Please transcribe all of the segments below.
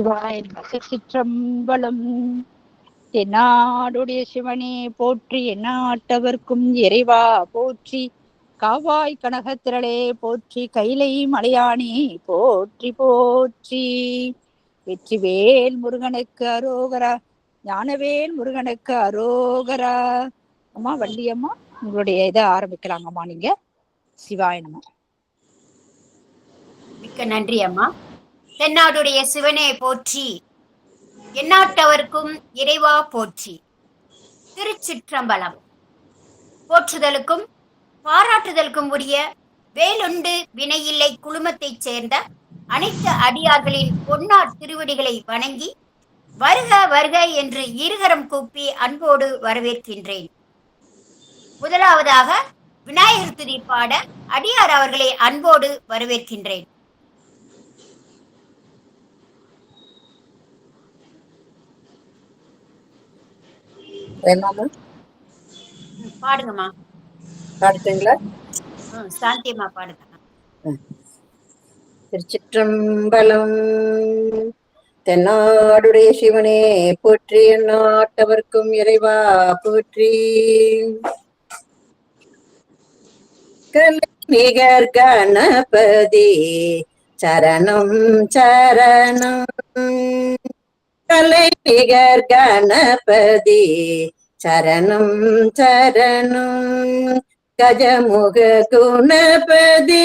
சிவாய நம. சிற்றம்பலம். தென்னாடுடைய சிவனே போற்றி, எந்நாட்டவர்க்கும் இறைவா போற்றி, காவாய் கனகத்திரளே போற்றி, கைலை மலையானே போற்றி போற்றி. வெற்றிவேல் முருகனுக்கு அரோகரா, ஞானவேல் முருகனுக்கு அரோகரா. அம்மா வள்ளியம்மா, உங்களுடைய இதை ஆரம்பிக்கலாங்கம்மா நீங்க. சிவாய நம. மிக்க நன்றி அம்மா. தென்னாடுடைய சிவனே போற்றி, எந்நாட்டவர்க்கும் இறைவா போற்றி. திருச்சிற்றம்பலம். போற்றுதலுக்கும் பாராட்டுதலுக்கும் உரிய வேலுண்டு வினையில்லை குழுமத்தைச் சேர்ந்த அனைத்து அடியார்களின் பொன்னார் திருவடிகளை வணங்கி வருக வருக என்று இருகரம் கூப்பி அன்போடு வரவேற்கின்றேன். முதலாவதாக விநாயகர் துதி பாட அடியார் அவர்களை அன்போடு வரவேற்கின்றேன். பாடுங்கம்மா. பாடுறீங்களா? சாந்தியம்மா பாடுங்க. திருச்சிற்றம்பலம். தென்னாடுடைய சிவனே போற்றி, எந்நாட்டவர்க்கும் இறைவா போற்றி. கலை நிகர் கணபதி சரணம் சரணம். கலை நிகர் கணபதி சரணம் சரணம். கஜமுக குணபதி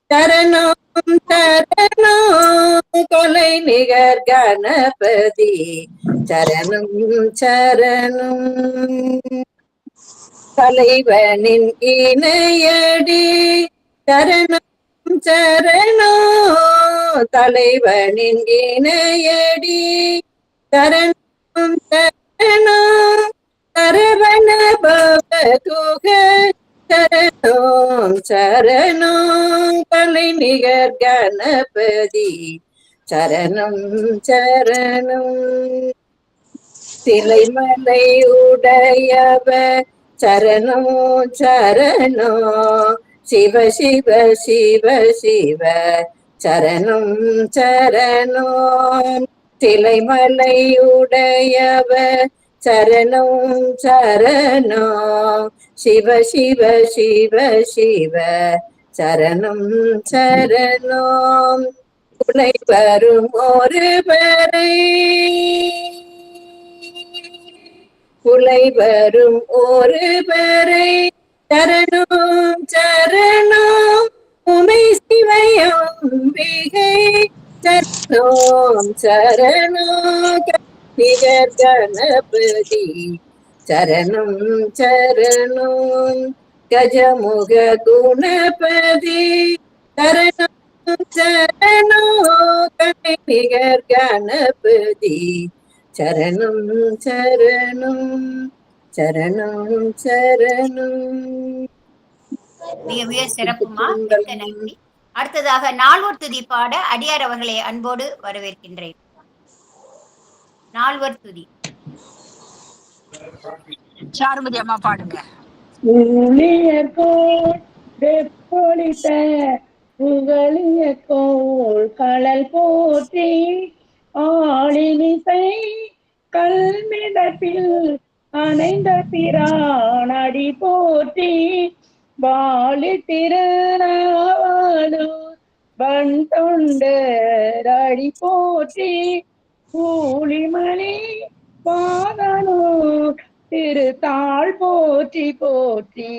சரணம் சரணம். கொலை நிகர் கணபதி சரணம் சரணம். தலைவனின் இணையடி சரணம் சரணம். தலைவனின் இணையடி சரணம் சரணம். சரவண பவதுக சரணம் சரணம். கலை நிகர் கணபதி சரணம் சரணம். திலைமலை உடையவ சரணம் சரணம். சிவ சிவ சிவ சிவ சரணம் சரணம். திலைமலை உடையவ சரணம் சரணம். சிவ சிவ சிவ சிவ சரணம் சரணம். துணை வரும் ஒரு பறை புலை வரும் ஒரு பறை சரணம் சரணம். உமை சிவயம்பிகை சரணம் சரணம். நிகர் கணபதி சரணம் சரணம். கஜமுக குணபதி சரணம் சரணம். கலை நிகர் கணபதி சரணம் சரணம் சரணம் சரணம். மிக மிக சிறப்புமா. மிக்க நன்றி. அடுத்ததாக நால்வர் துதி பாட அடியார் அவர்களை அன்போடு வரவேற்கின்றேன். நால்வர் துதி. சாருமதி அம்மா பாடுங்க. புகழிய கோள் கடல் போற்றி, ஆளினிசை கல்மிடத்தில் அணைந்த பிரானடி போற்றி, வாழி திருநாவலூர் வன் தொண்டரடி போற்றி, கூலிமணி பாதனூர் திருத்தாள் போற்றி போற்றி.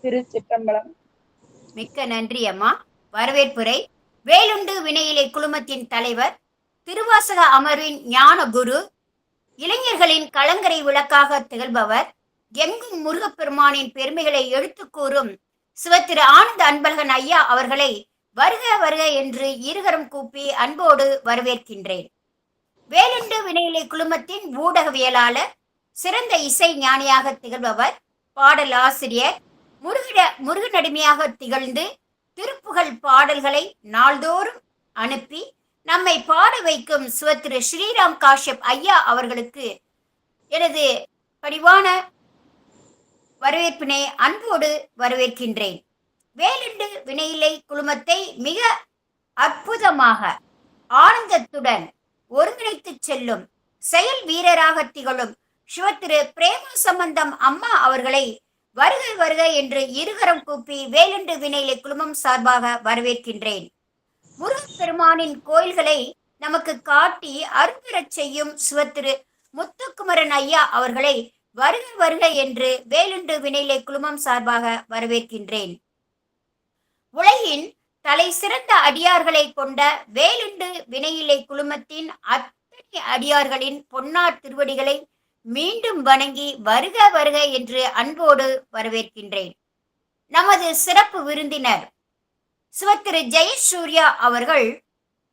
திருச்சிற்றம்பலம். மிக்க நன்றி அம்மா. வரவேற்புரை. வேலுண்டு வினையிலை குழுமத்தின் தலைவர், திருவாசக அமர்வின் ஞான குரு, இளைஞர்களின் கலங்கரை விளக்காக திகழ்பவர், எங்கும் முருகப்பெருமானின் பெருமைகளை எடுத்து கூறும் சிவத்திரு ஆனந்த அன்பழகன் ஐயா அவர்களை வருக வருக என்று இருகரம் கூப்பி அன்போடு வரவேற்கின்றேன். வேலுண்டு வினையிலை குழுமத்தின் ஊடகவியலாளர், சிறந்த இசை ஞானியாக திகழ்பவர், பாடல் ஆசிரியர், முருகனடிமையாக திகழ்ந்து திருப்புகழ் பாடல்களை நாள்தோறும் அனுப்பி நம்மை பாட வைக்கும் சிவத்திரு ஸ்ரீராம் காஷ்யப் ஐயா அவர்களுக்கு எனது பணிவான வரவேற்பினை அன்போடு வரவேற்கின்றேன். வேலுண்டு வினையிலை குழுமத்தை மிக அற்புதமாக ஆனந்தத்துடன் ஒருங்கிணைத்து செல்லும் செயல் வீரராக திகழும் சிவத்திரு பிரேம சம்பந்தம் அம்மா அவர்களை வருக வருக என்று இருகரம் கூப்பி வேலுண்டு வினையிலை குழுமம் சார்பாக வரவேற்கின்றேன். முருகப்பெருமானின் கோயில்களை நமக்கு காட்டி அருள்பெறச் செய்யும் சிவத்திரு முத்துக்குமரன் ஐயா அவர்களை வருக வருக என்று வேலுண்டு வினையிலை குழுமம் சார்பாக வரவேற்கின்றேன். உலகின் தலை சிறந்த அடியார்களை கொண்ட வேலுண்டு வினையிலை குழுமத்தின் அத்தனை அடியார்களின் பொன்னார் திருவடிகளை மீண்டும் வணங்கி வருக வருக என்று அன்போடு வரவேற்கின்றேன். நமது சிறப்பு விருந்தினர் சிவத்திரு ஜெயசூர்யா அவர்கள்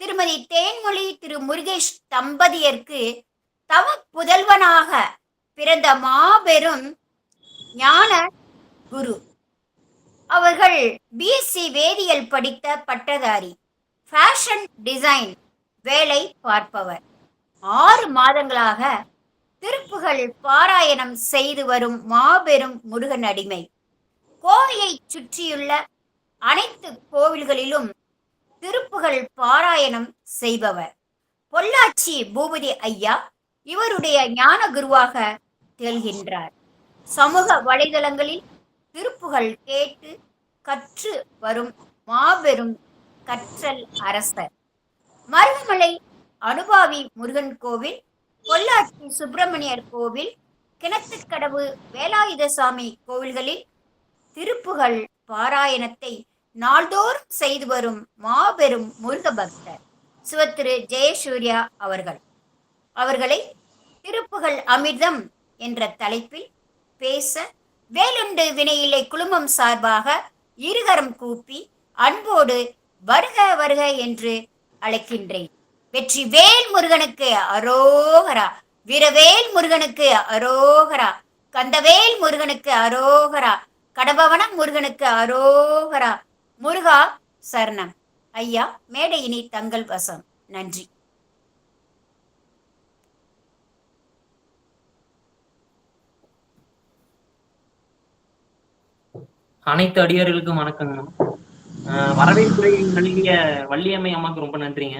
திருமதி தேன்மொழி திரு முருகேஷ் தம்பதியருக்கு தவ புதல்வனாக பிறந்த மாபெரும் ஞான குரு. அவர்கள் பிஎஸ்சி வேதியியல் படித்த பட்டதாரி, ஃபேஷன் டிசைன் வேலை பார்ப்பவர். 6 மாதங்களாக திருப்புகள் பாராயணம் செய்து வரும் மாபெரும் முருகன் அடிமை. கோவையை சுற்றியுள்ள அனைத்து கோவில்களிலும் திருப்புகள் பாராயணம் செய்பவர். பொள்ளாச்சி பூபதி ஐயா இவருடைய ஞான குருவாக திகழ்கின்றார். சமூக வலைதளங்களில் திருப்புகள் கேட்டு கற்று வரும் மாபெரும் கற்றல் அரசர். மருதமலை அனுபாவி முருகன் கோவில், பொள்ளாச்சி சுப்பிரமணியர் கோவில், கிணத்துக்கடவு வேலாயுதசாமி கோவில்களில் திருப்புகள் பாராயணத்தை நாள்தோறும் செய்து வரும் மாபெரும் முருக பக்தர் சிவத்திரு ஜெயசூர்யா அவர்களை திருப்புகள் அமிர்தம் என்ற தலைப்பில் பேச வேலுண்டு வினையிலை குழுமம் சார்பாக இருகரம் கூப்பி அன்போடு வருக வருக என்று அழைக்கின்றேன். வெற்றி வேல் முருகனுக்கு அரோகரா, வீரவேல் முருகனுக்கு அரோகரா, கந்தவேல் முருகனுக்கு அரோகரா, கடம்பவனம் முருகனுக்கு அரோகரா. முருகா சரணம். ஐயா, மேடை இனி தங்கள் வசம். நன்றி. அனைத்து அடியார்களுக்கும் வணக்கங்க. வரவேற்புரை நல்கிய வள்ளியம்மை அம்மாவுக்கு ரொம்ப நன்றிங்க.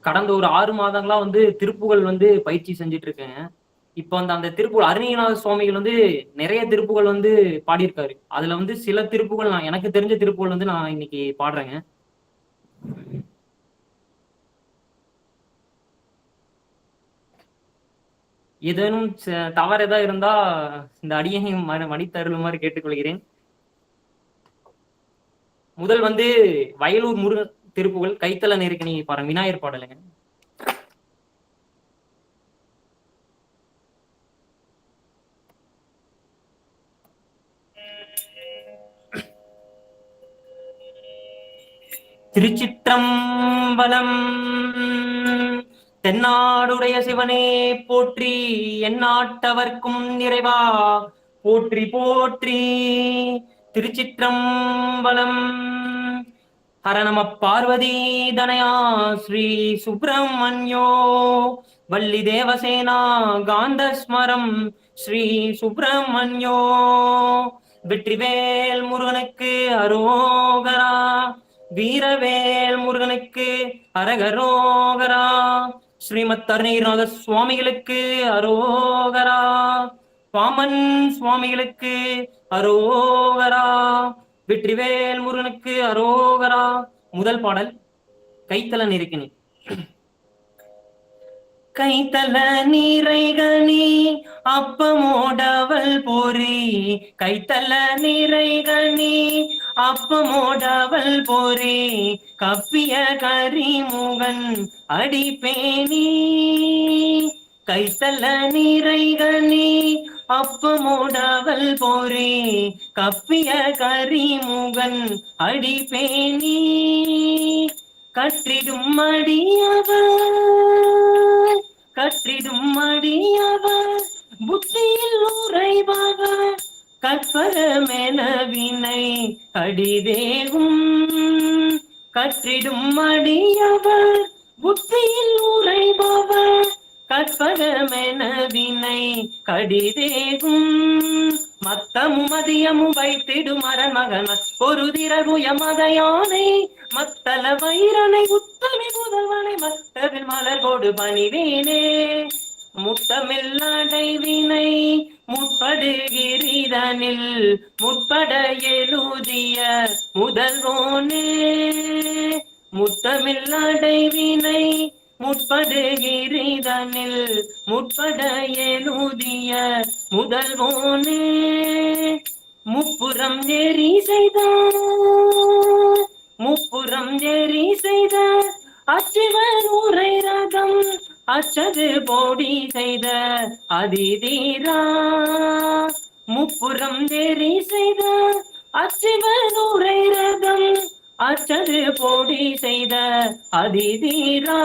கடந்த ஒரு 6 மாதங்களா திருப்புகள் பயிற்சி செஞ்சுட்டு இருக்கேங்க. இப்ப அந்த திருப்புகள் அருணகிரிநாத சுவாமிகள் நிறைய திருப்புகள் பாடியிருக்காரு. அதுல சில திருப்புகள் எனக்கு தெரிஞ்ச திருப்புகள் நான் இன்னைக்கு பாடுறேங்க. ஏதேனும் தவறு ஏதாவது இருந்தா இந்த அடியையும் மடித்தருளுமாறு கேட்டுக்கொள்கிறேன். முதல் வயலூர் முருகன் திருப்புகள் கைத்தல நெருக்கணி பாருங்க, விநாயகர் பாடலுங்க. திருச்சிற்றம்பலம். தென்னாடுடைய சிவனே போற்றி, எந்நாட்டவர்க்கும் நிறைவா போற்றி போற்றி. திருச்சிற்றம்பலம். ஹர நம பார்வதி தனயா ஸ்ரீ சுப்பிரமணியோ வள்ளி தேவசேனா காந்தஸ்மரம் ஸ்ரீ சுப்பிரமணியோ. வெற்றிவேல் முருகனுக்கு அரோகரா, வீரவேல் முருகனுக்கு அரகரோகரா. ஸ்ரீமத் அருணகிரிநாத சுவாமிகளுக்கு அரோகரா, பாமன் சுவாமிகளுக்கு அரோகரா, வெற்றிவேல் முருகனுக்கு அரோகரா. முதல் பாடல் கைத்தல நெருக்கினி. கைத்தல நீரைகனி அப்பமோடவள் பொறி, கைத்தல நீரைகனி அப்பமோடவள் பொறி, கப்பிய கரிமுகன் அடிப்பேனி. கைத்தல நீரைகனி அப்பமோடவள் பொறி, கப்பிய கரிமுகன் அடிப்பேனி. கற்றிடும் அடியவர், கற்றிடும் அடியவர் புத்தியில் உறைபவர், கற்பரமென வினை அடிதேகும். கற்றிடும் அடியவர் புத்தியில் உறைபவர், கற்பகமென வினை கடிதேகும் மத்தமும் மதியமும் வைத்திடும் அரண்மகன் ஒரு திரகுய மதையானை மத்தள வைரனை உத்தமி புதல்வனை மத்தவில் மலர்கோடு பணிவேனே முத்தமில்லடைவினை முற்படுகிரிதனில் முற்பட எழுதிய முதல்வோனே முத்தமில்லடைவினை முற்படுகிரிதனில் முற்பட எழுதிய முதல்வோனே முப்புறம் ஏறி செய்தார் முப்புறம் ஏறி செய்த அச்சிவன் உரை ரகம் அச்சது போடி செய்த அதிதீரா முப்புறம் ஏறி செய்த அச்சிவன் உரை ரகம் அச்சது போடி செய்த அதிதீரா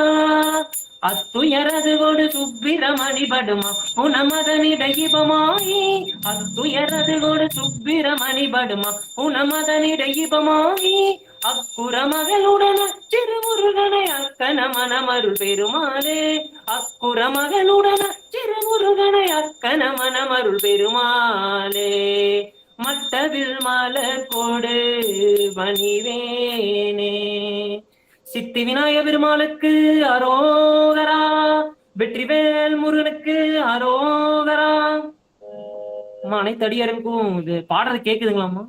அத்துயரது கொடு சுப்பிரமணிபடுமா புனமதனிடையிபமாயி அத்துயரது கொடு சுப்பிரமணிபடுமா புனமதனிடையிபமாயி அக்குற மகளுடன் சிறுமுருகனை அக்கன மனமருள் பெருமாளே அக்குற மகளுடன் சிறுமுருகனை அக்கன மனமருள் பெருமாளே மட்டவில் மலர் கோடு பணிவேனே சித்தி விநாயக பெருமாளுக்கு அரோகரா வெற்றிவேல் முருகனுக்கு அரோகரா. அனைத்து அடியாருக்கும் இது பாடுறது கேக்குதுங்களாம்மா?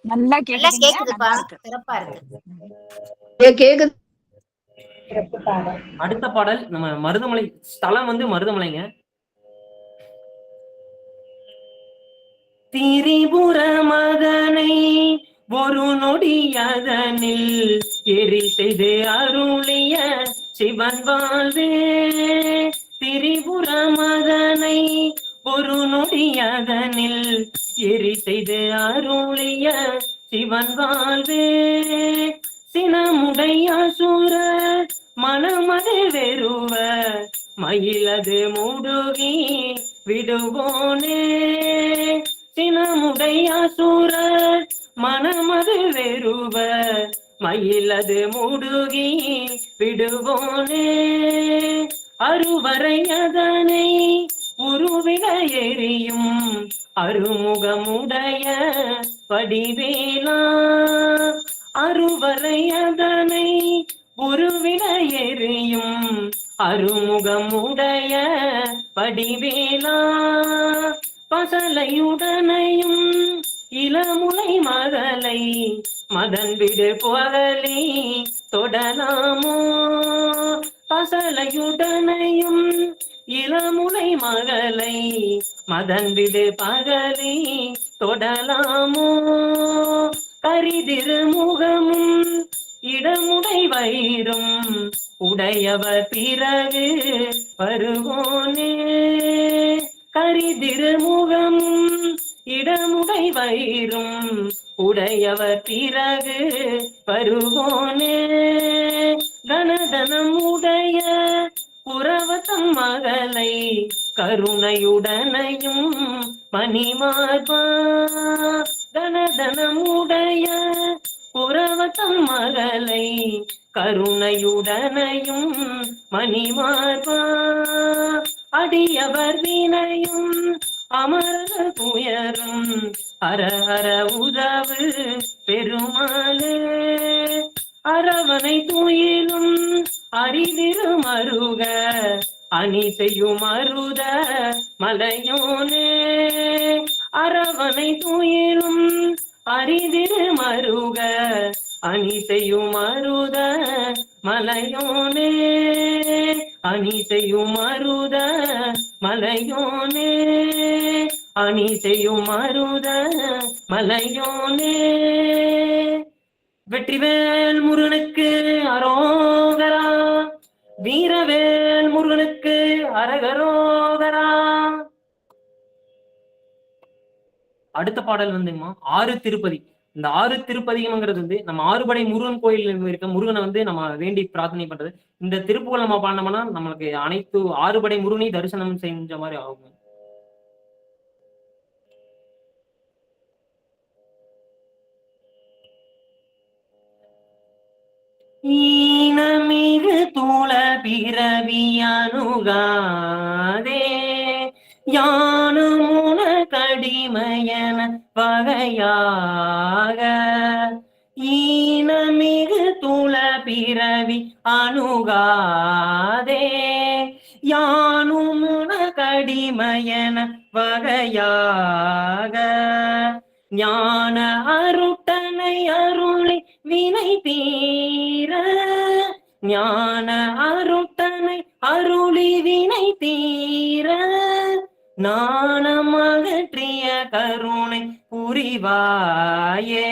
நல்லா நல்லா கேக்குதுங்க, கேக்குதுப்பா, நல்லா இருக்கு. சிறப்பா இருக்கு. கேக்குது. அடுத்த பாடல் நம்ம மருதமலை, ஸ்தலம் வந்து மருதமலைங்க. திரிபுர மதனை ஒரு நொடியதனில் எரி செய்து அருளிய சிவன் வாழ்வே. திரிபுர மதனை ஒரு நொடியதனில் எரி செய்து அருளிய சிவன் வாழ்வே. சினமுடைய சூர மனமது வெறுவ மயிலது முடுகி விடுவோனே. சினமுடைய சூர மனமது வெறுவ மயிலது முடுகி விடுவோனே. அருவரை அதனை உருவிட எரியும் அருமுகமுடைய வடிவேலா. அருவரை அதனை உருவிட எரியும் அருமுகமுடைய வடிவேலா. பசலையுடனையும் இளமுலை மகளை மதன் விடு புகழி தொடலாமோ. பசலையுடனையும் இளமுலை மகளை மதன் விடு பகலி தொடலாமோ. கரிதிரு முகமும் இடமுடை வயிறும் உடையவர் பிறகு வருவோனே. கரிதிரு முகமும் இடமுடை வயிறும் உடையவர் பிறகு வருவோனே. கனதனம் உடைய புறவத்தம் மகளை கருணையுடனையும் மணிமார்பா. கனதனம் உடைய புறவத்தம் மகளை கருணையுடனையும் மணிமார்பா. அடியவர் வினையும் அமரர் துயரும் ஹர ஹர உதவு பெருமாளே. அரவணை துயிலும் அறிதிரு மருக அணி செய்யும் அருத மலையோனே. அரவணை துயிலும் அறிதிரு மருக அணி செய்யும் அருத மலையோனே. அணி செய்யும் அருத மலையோனே. அணி செய்யும் அருத மலையோனே. வெற்றிவேல் முருகனுக்கு அரோகரா. வீரவேல் முருகனுக்கு அரகரோகரா. அடுத்த பாடல் வந்துங்கம்மா ஆறு திருப்பதி. இந்த ஆறு திருப்பதிங்கிறது வந்து நம்ம ஆறுபடை முருகன் கோயில் இருக்க முருகனை வந்து நம்ம வேண்டி பிரார்த்தனை பண்றது. இந்த திருப்புகள் நம்ம பாடினோம்னா நம்மளுக்கு அனைத்து ஆறுபடை முருகனை தரிசனம் செஞ்ச மாதிரி ஆகும். ஈனமிகு தூள பிறவியனுக பிறவி அணுகாதே யானும் கடிமையன வகையாக ஞான அருட்டனை அருளி வினை தீர ஞான அருட்டனை அருளி வினை தீர நாணமகற்றிய கருணை புரிவாயே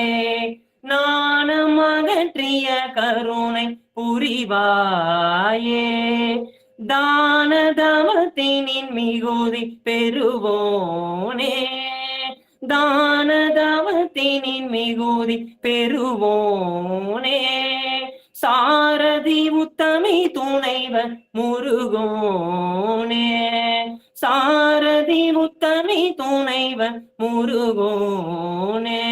நாணமகற்றிய கருணை புரிவாயே தான தவத்தினின் மிகுதி பெறுவோனே தான தவத்தினின் மிகுதி பெறுவோனே சாரதி உத்தமி துணைவர் முருகோனே சாரதி உத்தமி துணைவர் முருகோனே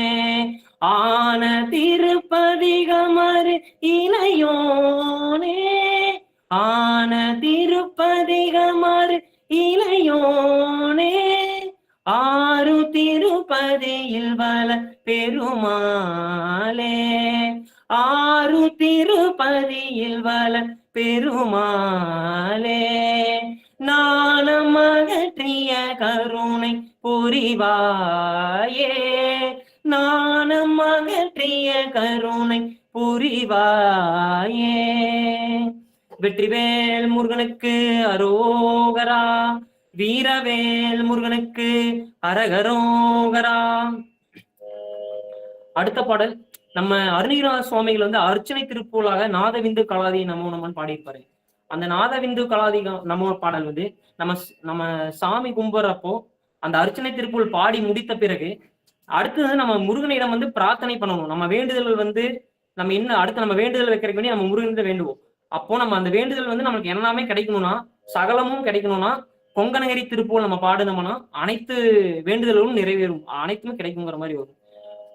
ஆன திருப்பதிகமறு இளையோனே ஆன திருப்பதிகமறு இளையோனே ஆறு திருப்பதியில் வல பெருமாளே ஆறு திருப்பதியில் வல பெருமாளே நாணமகற்றிய கருணை புரிவாயே நாணமகற்றிய கருணை புரிவாயே. வெற்றிவேல் முருகனுக்கு அரோகரா வீரவேல் முருகனுக்கு அரகரோகரா. அடுத்த பாடல் நம்ம அருணகிரிநாத சுவாமிகள் வந்து அர்ச்சனை திருப்பூலாக நாதவிந்து கலாதி நமோ நம்மன்னு பாடியிருப்பாரு. அந்த நாதவிந்து கலாதி நமோ பாடல் வந்து நம்ம சாமி கும்புறப்போ அந்த அர்ச்சனை திருப்பூல் பாடி முடித்த பிறகு அடுத்தது நம்ம முருகனிடம் வந்து பிரார்த்தனை பண்ணணும். நம்ம வேண்டுதல் வந்து நம்ம என்ன அடுத்து நம்ம வேண்டுதல் வைக்கிறதுக்கு வேண்டி நம்ம முருகனிடம் வேண்டுவோம். அப்போ நம்ம அந்த வேண்டுதல் வந்து நம்மளுக்கு எல்லாமே கிடைக்கணும்னா சகலமும் கிடைக்கணும்னா கொங்கணகிரி திருப்பூல் நம்ம பாடுனோம்னா அனைத்து வேண்டுதல்களும் நிறைவேறும், அனைத்துமே கிடைக்குங்கிற மாதிரி வரும்.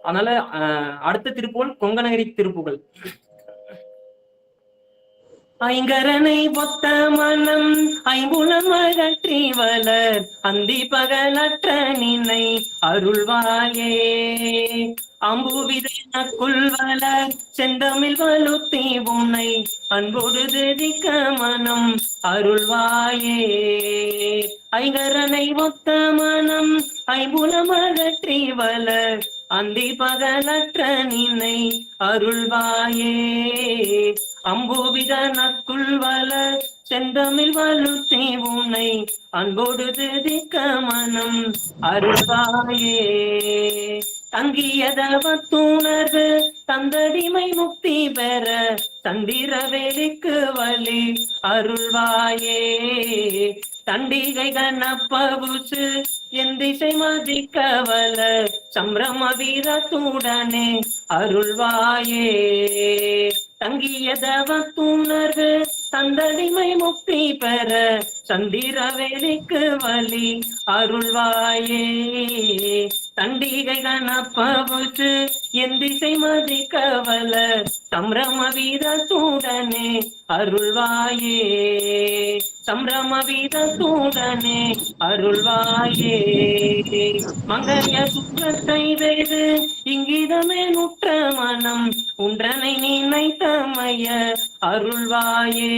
அதனால அடுத்த திருப்பூல் கொங்கணகிரி திருப்புகள். ஐங்கரனை பொத்த மனம் ஐம்புலம் அகற்றி வளர் அந்தி பகலற்ற நினை அருள்வாயே அம்புவிதக்குள் வளர் செந்தமிழ் வலுத்தி உன்னை அன்போடு திதிக்க மனம் அருள்வாயே ஐங்கரனை ஒத்த மனம் ஐம்புலம் அகற்றி வளர் அந்தி பகலற்ற நினை அருள்வாயே அம்புவித நக்குள் வள செந்தமிழ் வலுத்தி உன்னை அன்போடு திதிக்க மனம் அருள்வாயே தங்கியதவத்துணர்வு தந்தடிமை முக்தி பெற தந்திர வேலிக்கு வழி அருள்வாயே தண்டிகை கணப்பவுசு என் திசை மதிக்க வல சம்பிரம வீரத்துடனே அருள்வாயே தங்கியதவத்துணர்வு தந்தடிமை முக்தி பெற சந்திர வேலிக்கு வழி அருள்வாயே தண்டிகை கணப்பவுசு என் திசை மதிக்க வல சம்பிரம வீரத்துடனே அருள்வாயே சம்பிரம வீரத்துடனே அருள்வாயே மங்கைய சுற்றத்தை வேறு இங்கிதமே முற்ற மனம் உன்றனை நினைத்தமைய அருள்வாயே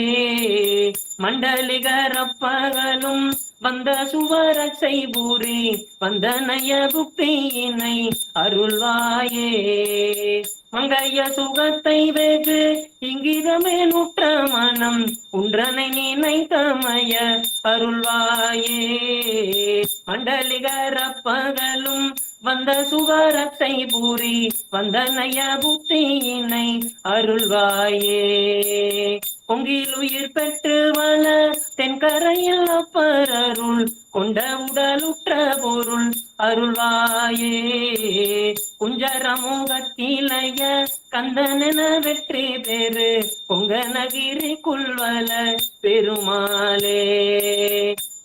மண்டலிகரப்பகலும் வந்த சுவரசை பூரி வந்தனைய புக்தியினை அருள்வாயே மங்கைய சுகத்தை வெகு இங்கிதமே நுற்ற மனம் உன்றனை நினைத்தமைய அருள்வாயே மண்டலிகரப்பகலும் வந்த சுவரத்தை பூரி வந்தனைய புக்தியினை அருள்வாயே பொங்கில் உயிர் பெற்று வள தென்கரையில் அப்பரருள் கொண்ட உடலுற்ற பொருள் அருள்வாயே குஞ்சரமுகத்திலைய கந்தனென வெற்றி பெரு கொங்கணகிரி குள்வல பெருமாளே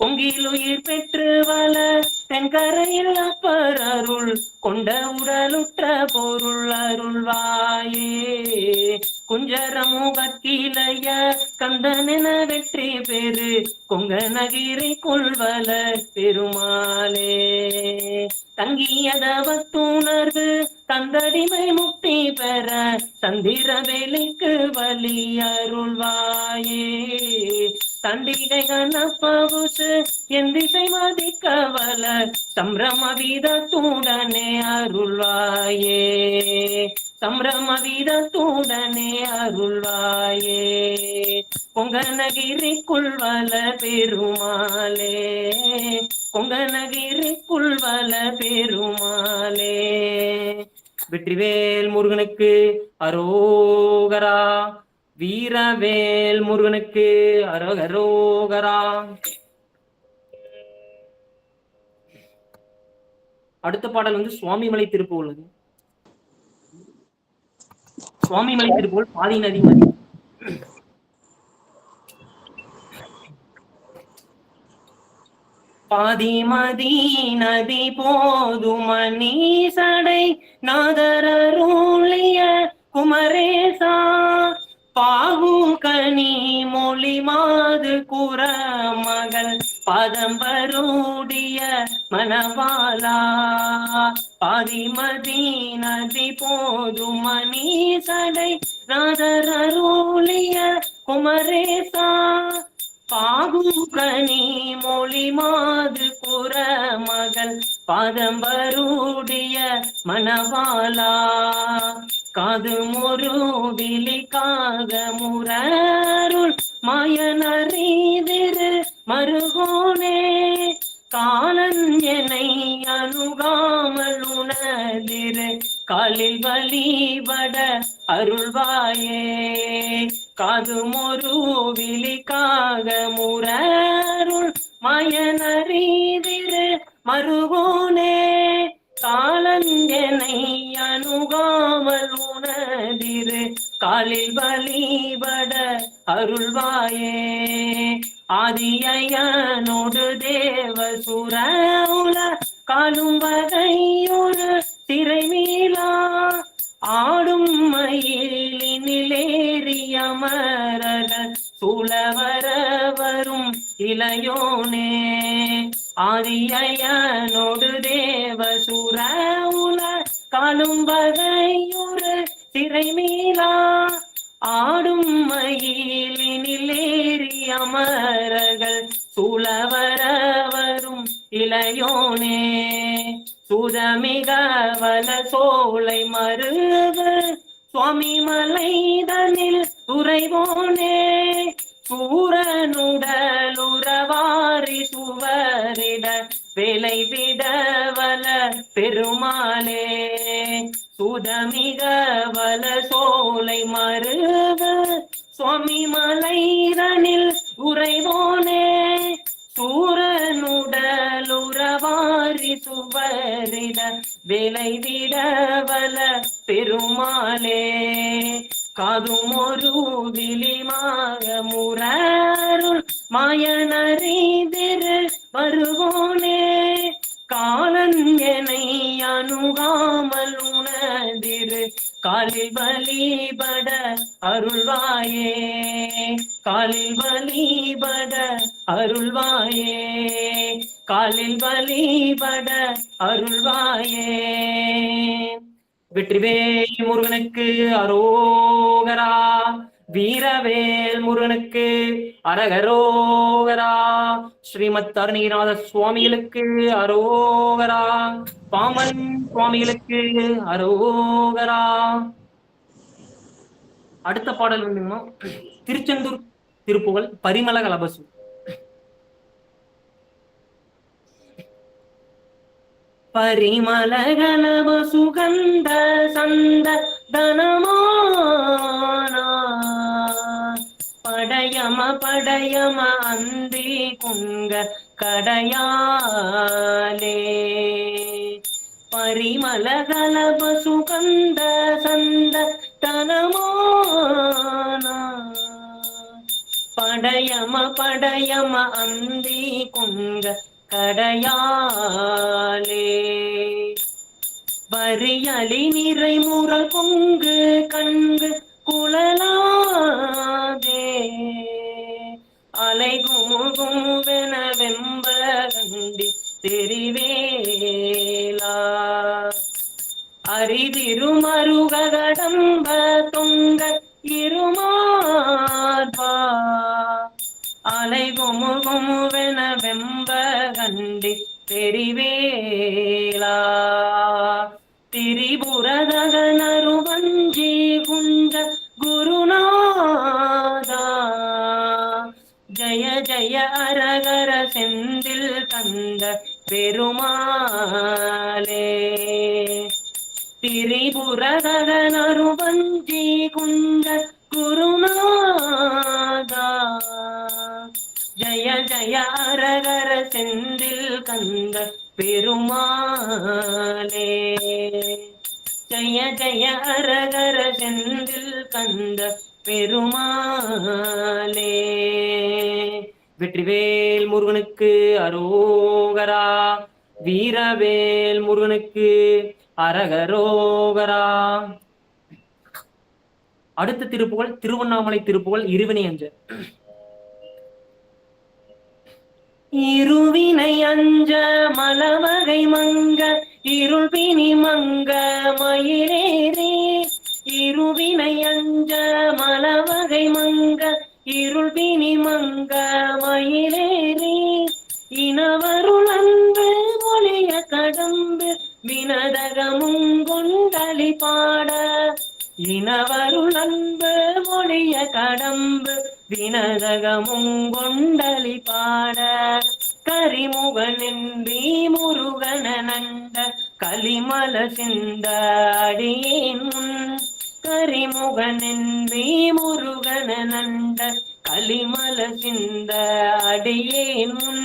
பொங்கில் உயிர் பெற்று வள தென்கரையில் அப்பரருள் கொண்ட உடலுற்ற பொருள் அருள்வாயே குஞ்சரமுகத்திலைய கந்தனென வெற்றி பெரு கொங்கணகிரி கொள்வல பெருமாளே தங்கியதவத்துணர்வு தந்தடிமை முக்தி பெற சந்திர வேலைக்கு வலி அருள்வாயே. தண்டிகை கணப்பவுசு என் திசை மதிக்க வல சம்பிரம வீதத்துடனே அருள்வாயே. சம்பிரம வீதத்துடனே அருள்வாயே. கொங்கனகிரிக்குள் வல பெருமாளே. கொங்கனகிரிக்குள் வல பெருமாளே. வெற்றிவேல் முருகனுக்கு அரோகரா. வீரவேல் முருகனுக்கு அரோகரா. அடுத்த பாடல் வந்து சுவாமிமலை திருப்புகழ். சுவாமிமலை திருப்புகழ் பாதி நதி மதி. பாதிமதி நதி போதுமணி சடை நாதரருளிய குமரேசா. பாகுகனி மொழி மாது குற மகள் பதம்பருடைய மணவாளா. பாதிமதி நதி போதுமணி சடை நாதரருளிய குமரேசா. பாகுகனி மொழி மாது புற மகள் பாதம்பருடைய மணவாளா. காது மொரு விழிக்காக முரருள் மாயனறிதிரு மருகோனே. காலன் என்னை அணுகாமல் உணதிரு காலில் வழிபட அருள்வாயே. காது மொரு விழிக்காக முரருள் மாயனறிதிரு மருகோனே. காலன் என்னை அணுகாமல் உணதிரு காலில் வழிபட அருள்வாயே. ஆதியனோடு தேவ சுரவுல காலும் வகையொரு திரை மீளா. ஆடும் மயிலினிலேறிய மரகள் சூழவர வரும் இளையோனே. ஆதியனோடு தேவ சுரவுல காலும் வகையொரு திரை மீளா. ஆடும் மயிலினிலேறிய மரகள் சூழவர வரும் இளையோனே. சுதமிக வல சோலை மருகு சுவாமி மலைதனில் உறைவோனே. சூரனுடலுறவாரி சுவரிட வேலை விடவல பெருமாளே. சுதமிக வல சோலை மருகு சுவாமி மலைதனில் உறைவோனே. சூரனுடலுறவாரி சுவரிட வேலை விடவல பெருமாளே. காதுமொரு விழிமாக முரருள் மாயனறிதிரு வருவோனே. காலன் என்னை அணுகாமல் உணதிரு காலில் வழிபட அருள்வாயே. காலில் வழிபட அருள்வாயே. காலில் வழிபட அருள்வாயே. வெற்றிவேல் முருகனுக்கு அரோகரா. வீரவேல் முருகனுக்கு அரகரோகரா. ஸ்ரீமத் அருணகிரிநாத சுவாமிகளுக்கு அரோகரா. பாமன் சுவாமிகளுக்கு அரோகரா. அடுத்த பாடல் வந்துங்கன்னா திருச்செந்தூர் திருப்புகழ் பரிமள கலபசு. பரிமள கலப சுகந்த சந்த தனமானா. படயம படயம அந்தி குங்க கடையாலே. பரிமள கலப சுகந்த சந்த தனமானா. படயம படயம அந்தி குங்க கடையாலே. வரியலி நிறை முரல் பொங்கு கண்கு குழலாதே. அலைகுமுகுமுவென வெம்ப கண்டி தெரிவேலா. திருமருகடம்ப தொங்க இருமார்பா அலை குமு குமுவென வெம்ப கண்டி தெரிவேலா திரிபுரதகனருவஞ்சி குஞ்ச குருநாதா ஜய ஜய அரகர செந்தில் தந்த பெருமாளே திரிபுரதகனருவஞ்சி குஞ்ச குருநாதா ஜய ஜய அரகர செந்தில் கந்த பெருமாளே ஜய ஜய அரகர செந்தில் கந்த பெருமாளே வெற்றிவேல் முருகனுக்கு அரோகரா வீரவேல் முருகனுக்கு அரகரோகரா. அடுத்த திருப்புகழ் திருவண்ணாமலை திருப்புகழ் இருவினை அஞ்ச. இருவினை அஞ்ச மலவகை மங்க இருள் பிணி மங்க மயிலேறி இருவினை அஞ்ச மலவகை மங்க இருள் பிணி மங்க மயிலேறி இனவருள் அன்பு ஒளிய கடம்பு வினதகமும் கொண்டலி பாட இனவருள் அன்பு மொழிய கடம்பு வினதகமும் கொண்டலி பாட கரிமுகனின்றி முருகன நண்ட கலிமல சிந்த அடியேன் முன் கரிமுகனின்றி முருகன நண்ட கலிமல சிந்த அடியேன் முன்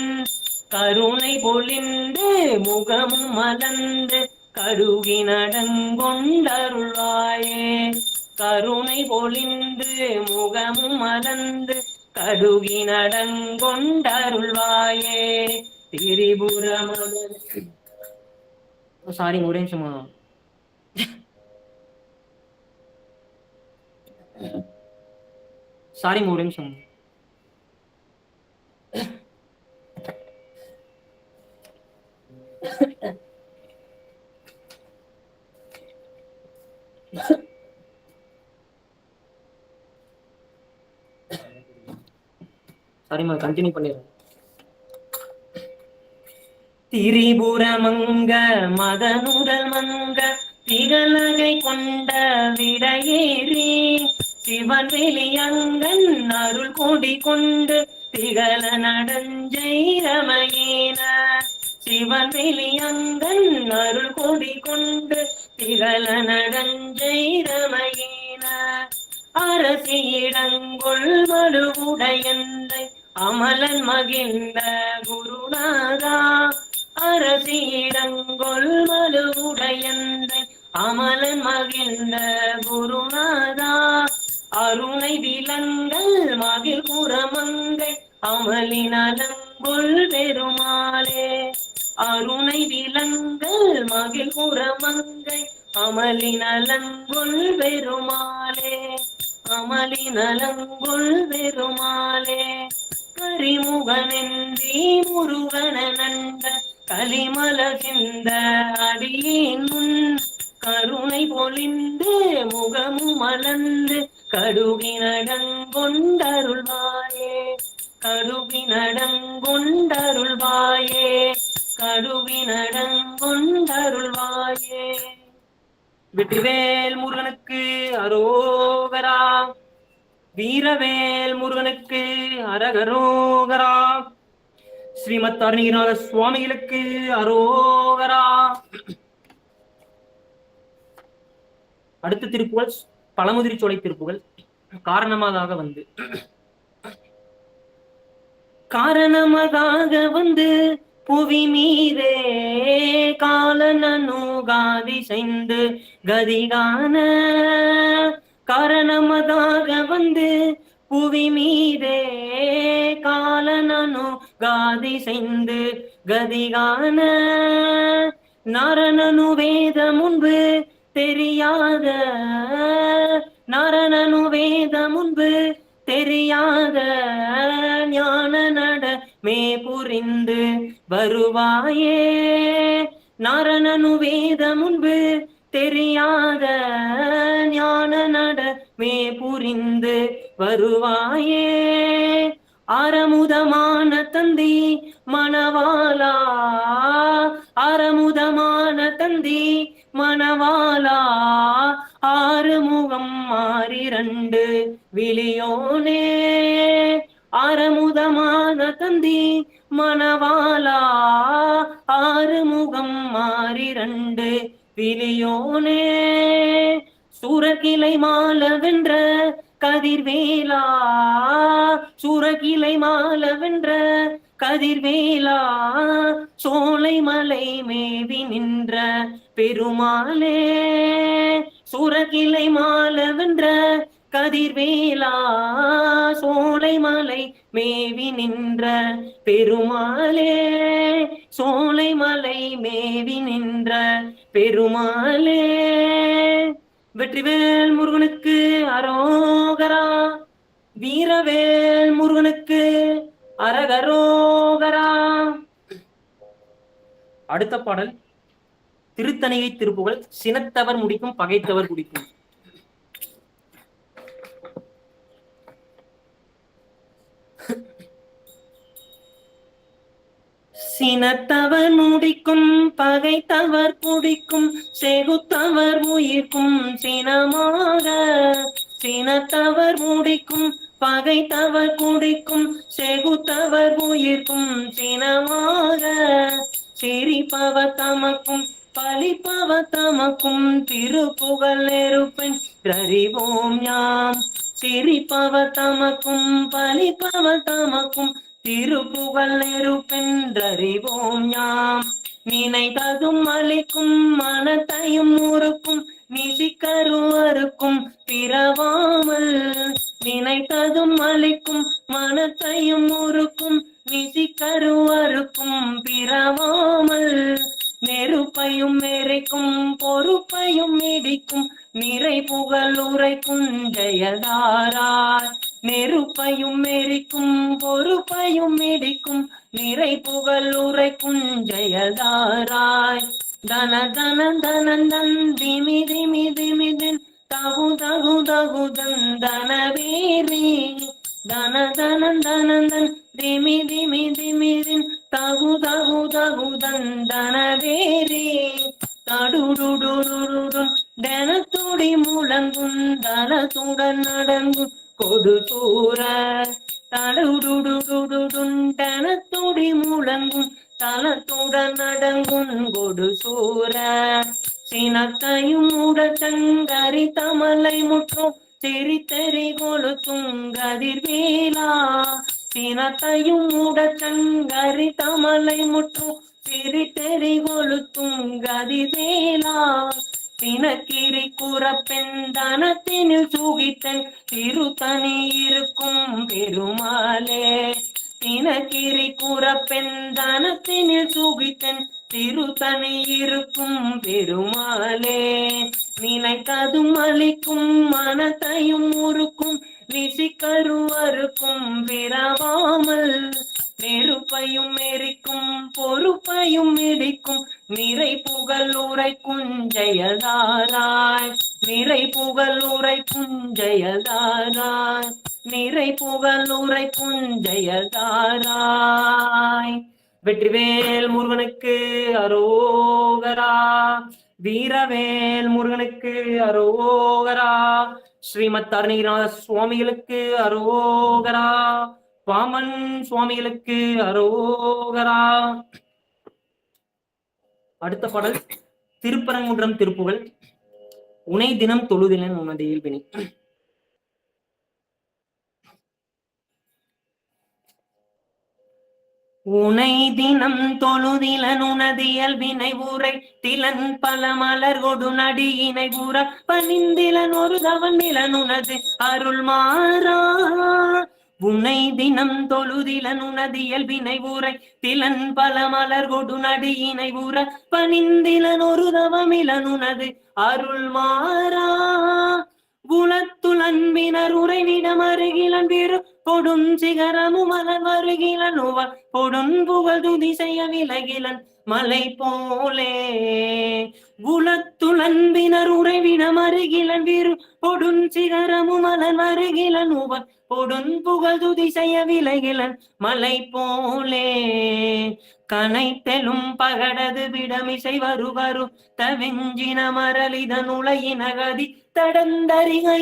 கருணை பொழிந்து முகமும் மலர்ந்து கடுகி நடங்கொண்டருள்வாயே கருணை பொழிந்து முகமும் மலர்ந்து கடுகி நடங்கொண்டருள்வாயே திரிபுரமல சாரி ஒரே நிமிஷமா சாரி ஒரே நிமிஷம் சரிம்மா கண்டினியூ பண்ணிடுறேன். திரிபுரமங்க மதனுடல் மங்க திகழகை கொண்ட விடையேறி சிவன் வெளியங்கன் அருள் கொடி கொண்டு திகழ நடஞ்சைரமையின சிவன் வெளியங்கன் அருள் கொடி கொண்டு திகழ நடஞ்சைரமையின அரசியிடங்கொள் மழுவுடையந்தை அமலன் மகிழ்ந்த குருநாதா அரசியிடங்கொள் மழுவுடையந்தை அமலன் மகிழ்ந்த குருநாதா அருணை விலங்கள் மகிழ் புறமங்கை அமலினலங்கொள் பெருமாளே அருணை விலங்கள் மகிழ் புறமங்கை அமலினலங்கொள் பெருமாளே அமலினலங்கொள் பெருமாளே கரிமுகனென்றி முருகன நண்ட கலிமல சிந்த அடியேன் முன் கருணை பொழிந்து முகமும் மலர்ந்து கடுகி நடங்கொண்டருள்வாயே கடுகி நடங்கொண்டருள்வாயே கடுகி நடங்கொண்டருள்வாயே. வெற்றிவேல் முருகனுக்கு அரோகரா வீரவேல் முருகனுக்கு அரகரோகரா ஸ்ரீமத் அருணகிரிநாத சுவாமிகளுக்கு அரோகரா. அடுத்த திருப்புகழ் பழமுதிரி சோலை திருப்புகழ் காரணமாக வந்து காரணமாக வந்து புவி மீதே காலனனுகாதி செய்து கதிகான காரணமதாக வந்து புவி மீதே காலனனுகாதி செய்து கதிகான நாரணனு வேத முன்பு தெரியாத நாரணனு வேத முன்பு தெரியாத ஞான நட மே புரிந்து வருவாயே நாரணனு வேத முன்பு தெரியாத ஞான நடமே புரிந்து வருவாயே. ஆரமுதமான தந்தி மணவாளா, ஆரமுதமான தந்தி மணவாளா, ஆறுமுகம் மாறிரண்டு விழியோனே. ஆரமுதமான தந்தி மணவாளா, ஆறுமுகம் மாறிரண்டு விழியோனே. சூரகிளை மாலவென்ற கதிர்வேலா, சூரகிளை மாலவென்ற கதிர்வேலா, சோலை மலை மேவி நின்ற பெருமாளே. சூரகிளை மாலவென்ற கதிர்வேலா, சோலை மலை மேவி நின்ற பெருமாளே. சோலை மலை மேவி நின்ற பெருமாளே. வெற்றிவேல் முருகனுக்கு அரோகரா, வீரவேல் முருகனுக்கு அரகரோகரா. அடுத்த பாடல் திருத்தணிகை திருப்புகழ். சினத்தவர் முடிக்கும் பகைத்தவர் குடிக்கும். சினத்தவர் முடிக்கும் பகைத்தவர் குடிக்கும், செகுத்தவர் உயிர்க்கும் சினமாக. சினத்தவர் முடிக்கும் பகைத்தவர் குடிக்கும், செகுத்தவர் உயிர்க்கும் சினமாக. சிரிப்பவ தமக்கும் பழிப்பவ தமக்கும், திருப்புகழ் நெருப்பின் அறிவோம் யாம். சிரிப்பவ தமக்கும் பழிப்பவ தமக்கும், திருப்புகழ் நெருப்பென்றறிவோம் யாம். நினைத்ததும் அளிக்கும் மனத்தையும் முறுக்கும், நிசிக்கருவருக்கும் பிறவாமல். நினைத்ததும் அளிக்கும் மனத்தையும் முறுக்கும், நிசிக்கருவருக்கும் பிறவாமல். நெருப்பையும் எரிக்கும் பொறுப்பையும் இடிக்கும், நிறை புகழ் உரைக்கும் ஜெயதாராய். நெருப்பையும் எரிக்கும் பொறுப்பையும் இடிக்கும், நிறை புகழ் உரைக்கும் ஜெயதாராய். தன தன தனந்தன் திமி திமி திமிதின் தகு தகு தகுதன் தனவேரி. தன தனந்தனந்தன் திமி திமி திமிதின் தகு தகு தகுதன் தனவேரி. தடுடுடுடுடுடும் தனத்துடி முழங்கும், தனத்துடன் நடங்கும் கொடு சூர. தடுடுடுடுடும் தனத்துடி முழங்கும், தனத்துடன் நடங்கும் கொடு சூர. சினத்தையும் உடச்சங்கரி தமலை முற்றும், சிரித்தெறி கொளுத்தும் கதிர்வேலா. சினத்தையும் உடச்சங்கரி தமலை முற்றும், சிரித்தெறி கொளுத்தும் கதிர்வேலா. தினக்கிரி குறப்பெண் தனத்தினில் சுகித்தன், திருத்தணி இருக்கும் பெருமாளே. தினக்கிரி குறப்பெண் தனத்தினில் சுகித்தன், திருத்தணி இருக்கும் பெருமாளே. நினைத்ததும் அளிக்கும் மனத்தையும் முறுக்கும், நிசிக்கருவருக்கும் பிறவாமல். நெருப்பையும் எரிக்கும் பொறுப்பையும் இடிக்கும், நிறை புகழ் உரைக்கும் ஜெயதாராய். நிறை புகழ் உரைக்கும் ஜெயதாராய். நிறை புகழ் உரைக்கும் ஜெயதாராய். வெற்றிவேல் முருகனுக்கு அரோகரா, வீரவேல் முருகனுக்கு அரோகரா. ஸ்ரீமத் அருணகிரிநாத சுவாமிகளுக்கு அரோகரா, வாமன் சுவாமிகளுக்கு அரோகரா. அடுத்த பாடல் திருப்பரங்குன்றம் திருப்புகழ். உனை தினம் தொழுதிலன் உனது இயல்பினை. உனை தினம் தொழுதிலன் உனது இயல்பினை ஊரை, திலன் பல மலர் கொடு நடியினை ஊற, பணிந்திலன் ஒரு தவன் நிலன் உனது அருள் மாறா. உனை தினம் தொழுதிலன் உனது இயல்பினை ஊரை, திலன் பல மலர் கொடு நடியினை ஊற, பணிந்திலன் ஒரு தவமிலன் உனது அருள் மாறா. குலத்துள் அன்பினர் உறைவிடம் அருகிலன் வீறு, கொடும் சிகரமும் மலர் வருகிலன் உவர், கொடும் புகழ் துதி செய்ய விலகிலன் மலை போலே குலத்துளன்பினர் உறைவினம் அருகிலன் வீறு பொடுன் சிகரமும் மலன் அருகிலன் உவன் பொடுன் புகழ் துதிசெய்ய விலகிலன் மலை போலே கனைத்தெலும் பகடது விடமிசை வருவரு தவிஞ்சின மரளிதன் உலகினகதி தடந்தறிகை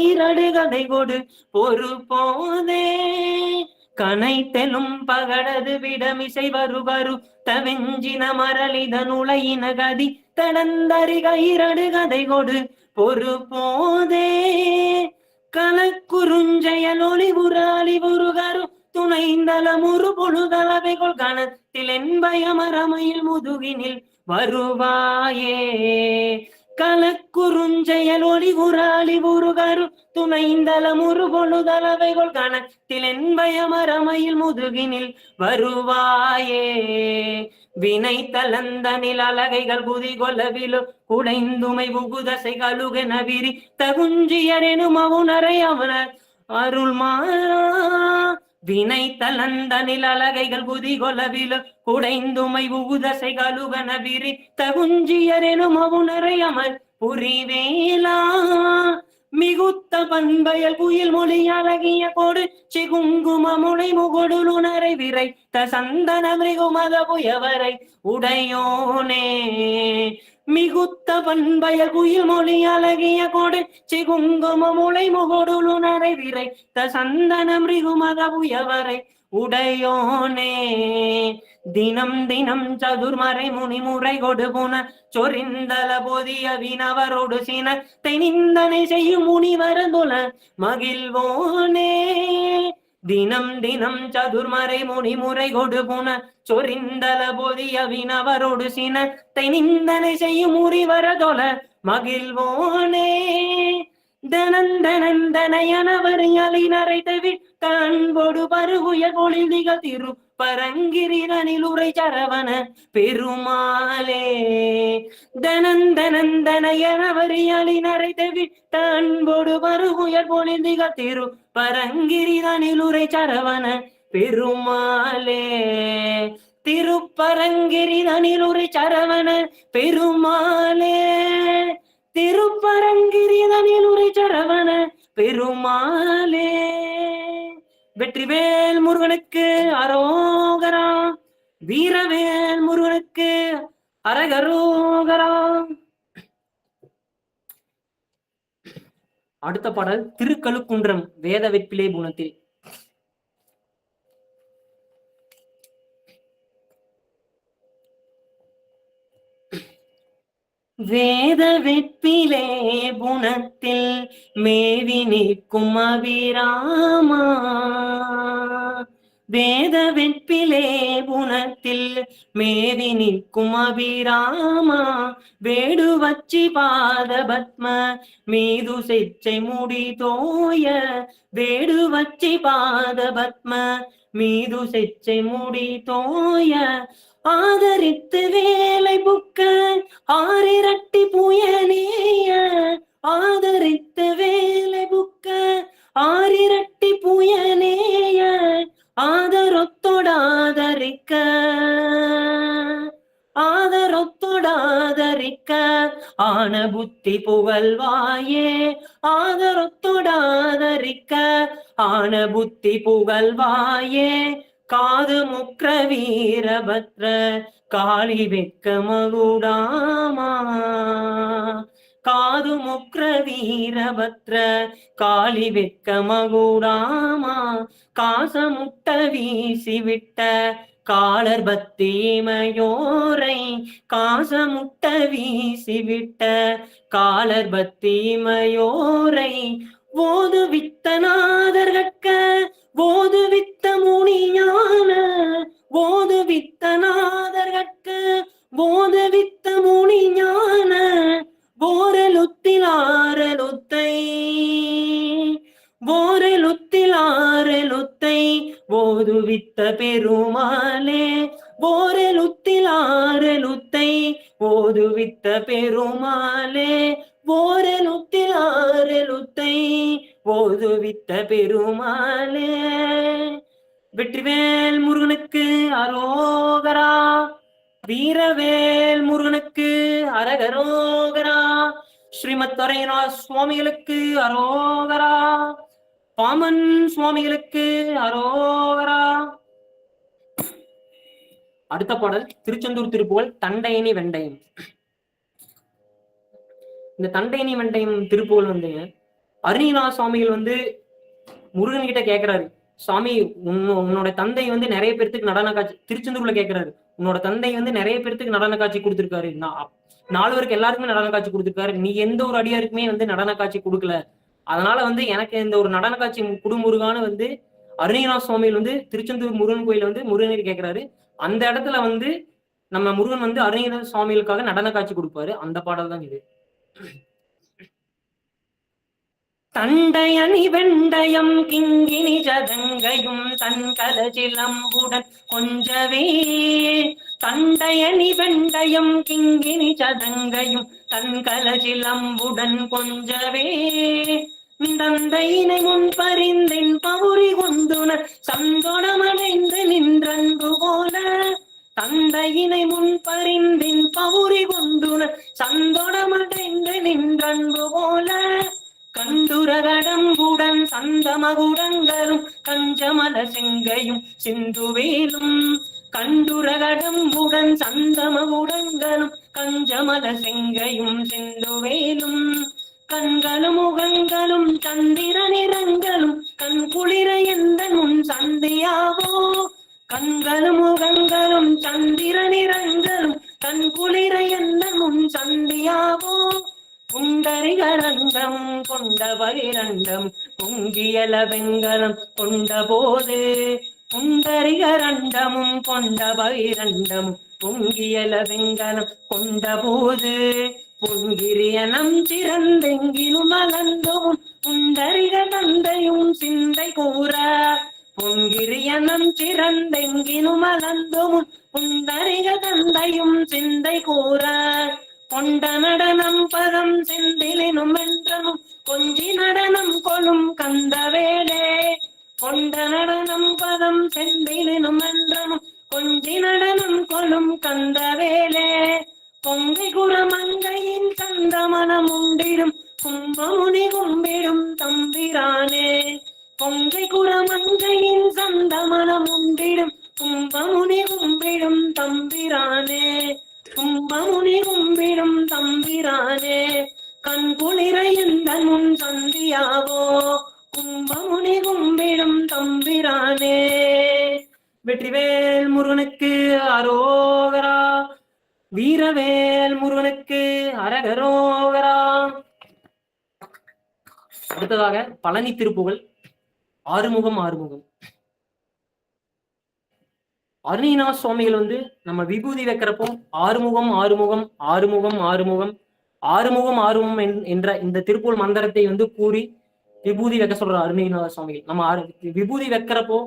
கதை கொடு பொறு போதே கனைத்தெலும் பகடது விடமிசை வருவரு தவிஞ்சின மரளிதன் உலகினகதி தடந்தறிகை கதை கொடு பொறு போதே கலக்குறுஞ்செயல் ஒளிவுறாலிவுருகரு துணைந்தலமுறு பொழுதளவைகொள் கணத்தில் என்பயமரமையில் முதுகினில் வருவாயே கலக்குறுஞ்செயல் ஒளிவுறாலிவுருகரு துணைந்தலமுறு பொழுதளவைகொள் கணத்தில் என்பயமரமையில் முதுகினில் வருவாயே வினை தளந்தனில் அலகைகள் குதி கொலவிலோ குடைந்துமை புகுதசை கழுகென விரி தகுஞ்சியரெனும் அவுணரை அவனர் அருள் மாறா வினை தளந்தனில் அலகைகள் குதி கொலவிலோ குடைந்துமை புகுதசை கழுகென விரி தகுஞ்சியரெனும் அவுணரை அமர் புரிவேலா மிகுத்த பண்பயல் குயில் மொழி அழகிய கொடு சிகுங்கும முளை முகொடுலுணரை விரை தசந்தன மிகுமத புயவரை உடையோனே மிகுத்த பண்பயல் குயில் மொழி அழகிய கொடு சிகுங்கும முளை முகொடுலுணரை விரை தசந்தன மிகுமத புயவரை உடையோனே தினம் தினம் சதுர்மறை முனிமுறை கொடுபுன சொரிந்தல போதிய வினவரோடு சின தெனிந்தனை செய்யும் முனிவரதுல மகிழ்வோனே தினம் தினம் சதுர்மறை முனிமுறை கொடுபுன சொரிந்தல போதிய வினவரோடு சின தெனிந்தனை செய்யும் முனிவரதொல மகிழ்வோனே தனந்தனந்தனையனவர் அலினரை தவி கண்பொடு பருகுய கொழிதிக திரு பரங்கிரிதனில் உரை சரவண பெருமாளே தனந்தனந்தனையனவர் அலினரை தவி கண்பொடு பருகுய கொழிதிக திரு பரங்கிரிதனில் உரை சரவண பெருமாளே திருப்பரங்கிரிதனில் உரை சரவண பெருமாளே திருப்பரங்கிரிதனில் உரை சரவண பெருமாளே வெற்றிவேல் முருகனுக்கு அரோகரா வீரவேல் முருகனுக்கு அரகரோகரா. அடுத்த பாடல் திருக்கழுக்குன்றம் வேத வெற்பிலே குணத்தில். வேத வெற்பிலே குணத்தில் மேவி நிற்கும் அபிராமா வேத வெற்பிலே குணத்தில் மேவி நிற்கும் அபிராமா வேடுவச்சி பாத பத்ம மீது செச்சை முடி தோய வேடுவச்சி பாத பத்ம மீது செச்சை முடி தோய ஆதரித்து வேலை புக்க ஆரிரட்டி புயனேய ஆதரித்து வேலை புக்க ஆரிரட்டி புயனேய ஆதரொத்தொடாதரிக்க ஆதரொத்தொடாதரிக்க ஆன புத்தி புகழ்வாயே ஆதரொத்தொடாதரிக்க ஆன புத்தி புகழ்வாயே காது முக்ர வீரபத்ர காளி வெக்க மகுடாமா காது முக்ர வீரபத்ர காளி வெக்க மகுடாமா காசமுட்ட வீசி விட்ட காலர் பத்தீமையோரை காசமுட்ட வீசி விட்ட காலர் பத்தீமையோரை ஓது வித்தநாதர்கட்க ஓது வித்த முனிஞான ஓது வித்தநாதர்கட்க ஓது வித்த முனிஞான போரலுத்தில் ஆரலுத்தை போரலுத்தில் ஆரலுத்தை ஓதுவித்த பெருமாளே போரலுத்தில் ஆரலுத்தை ஓதுவித்த பெருமாளே போரலுத்தில் ஆரலுத்தை ஓதுவித்த பெருமாளே. வெற்றிவேல் முருகனுக்கு அரோகரா வீரவேல் முருகனுக்கு அரகரோகரா. ஸ்ரீமத் துரையநாத சுவாமிகளுக்கு அரோகரா. பாமன் சுவாமிகளுக்கு அரோகரா. அடுத்த பாடல் திருச்செந்தூர் திருப்புகழ் தண்டையணி வெண்டையம். இந்த தண்டையணி வெண்டையம் திருப்புகழ் வந்துங்க அருணிநாத சுவாமிகள் வந்து முருகன் கிட்ட கேட்கிறாரு, சுவாமி உன்னோட தந்தை வந்து நிறைய பேர்த்துக்கு நடன காட்சி, திருச்செந்தூர்ல கேட்கிறாரு, உன்னோட தந்தை வந்து நிறைய பேர்த்துக்கு நடன காட்சி கொடுத்திருக்காரு, 4 பேருக்கு எல்லாருக்குமே நடன காட்சி கொடுத்திருக்காரு, நீ எந்த ஒரு அடியாருக்குமே வந்து நடன காட்சி கொடுக்கல, அதனால வந்து எனக்கு இந்த ஒரு நடன காட்சி குடுமுருகான்னு வந்து அருணிநாத சுவாமிகள் வந்து திருச்செந்தூர் முருகன் கோயில வந்து முருகனை கேட்கிறாரு. அந்த இடத்துல வந்து நம்ம முருகன் வந்து அருணிநாத சுவாமிகளுக்காக நடன காட்சி கொடுப்பாரு. அந்த பாடல் தான் இது. தண்டையணி வெண்டயம் கிங்கினி ஜதங்கையும் தன்கல சிலம்புடன் கொஞ்சவே. தண்டையணி வெண்டயம் கிங்கினி ஜதங்கையும் தன்கல சிலம்புடன் கொஞ்சவே. தந்தையினை முன் பறிந்தென் பவுரி கொண்டுனர் சந்தோடமடைந்து நின்றன்பு போல. தந்தையினை முன் பறிந்தென் பவுரி கொண்டுனர் சந்தோடமடைந்து நின்றன்பு போல. கண்டுரகடம்புடன் சந்தமகுடங்களும் கஞ்சமல செங்கையும் சிந்துவேலும். கண்டுரகடம்புடன் சந்தமகுடங்களும் கஞ்சமல செங்கையும் சிந்துவேலும். கண்களும் முகங்களும் சந்திர நிறங்களும் கண் குளிர எந்த முன் சந்தியாவோ. கண்களும் முகங்களும் சந்திர நிறங்களும் கண் குளிர எந்த முன் சந்தியாவோ. புண்டரிகரண்டம் கொண்ட பகிரண்டம் பொங்கியல வெங்கலம் கொண்ட போது. புண்டரிகரண்டமும் கொண்ட பகிரண்டமும் பொங்கியல வெங்கலம் கொண்ட போது. பொங்கிரியனம் சிறந்தெங்கிலும் அகந்தவும் புண்டரிக தந்தையும் சிந்தை கூற. பொங்கிரியனம் சிறந்தெங்கிலும் அகந்தவும் புண்டரிக தந்தையும் சிந்தை கூற. கொண்ட நடனம் பதம் செந்திலினும் என்றனும் கொஞ்சி நடனம் கொளும் கந்தவேலே. கொண்ட நடனம் பதம் செந்திலினும் என்றனும் கொஞ்சி நடனம் கொளும் கந்தவேலே. பொங்கை குரமங்கையின் கந்தமனம் உண்டிடும் கும்பமுனி கும்பிடும் தம்பிரானே. பொங்கை குரமங்கையின் சந்தமனம் உண்டிடும் கும்பமுனி கும்பிடும் தம்பிரானே. கும்பமுனி கும்பிடும் தம்பிரானே. கண் குளிர எந்த முன் சந்தியாவோ. கும்பமுனி கும்பிடும் தம்பிரானே. வெற்றிவேல் முருகனுக்கு அரோகரா. வீரவேல் முருகனுக்கு அரகரோகரா. அடுத்ததாக பழனி திருப்புகழ் ஆறுமுகம் ஆறுமுகம். அருணிநாத சுவாமிகள் வந்து நம்ம விபூதி வைக்கிறப்போ ஆறுமுகம் ஆறுமுகம் ஆறுமுகம் ஆறுமுகம் ஆறுமுகம் ஆறுமுகம் என்ற இந்த திருப்புகழ் மந்திரத்தை வந்து கூறி விபூதி வைக்க சொல்ற அருணிநாத சுவாமிகள். நம்ம விபூதி வைக்கிறப்போ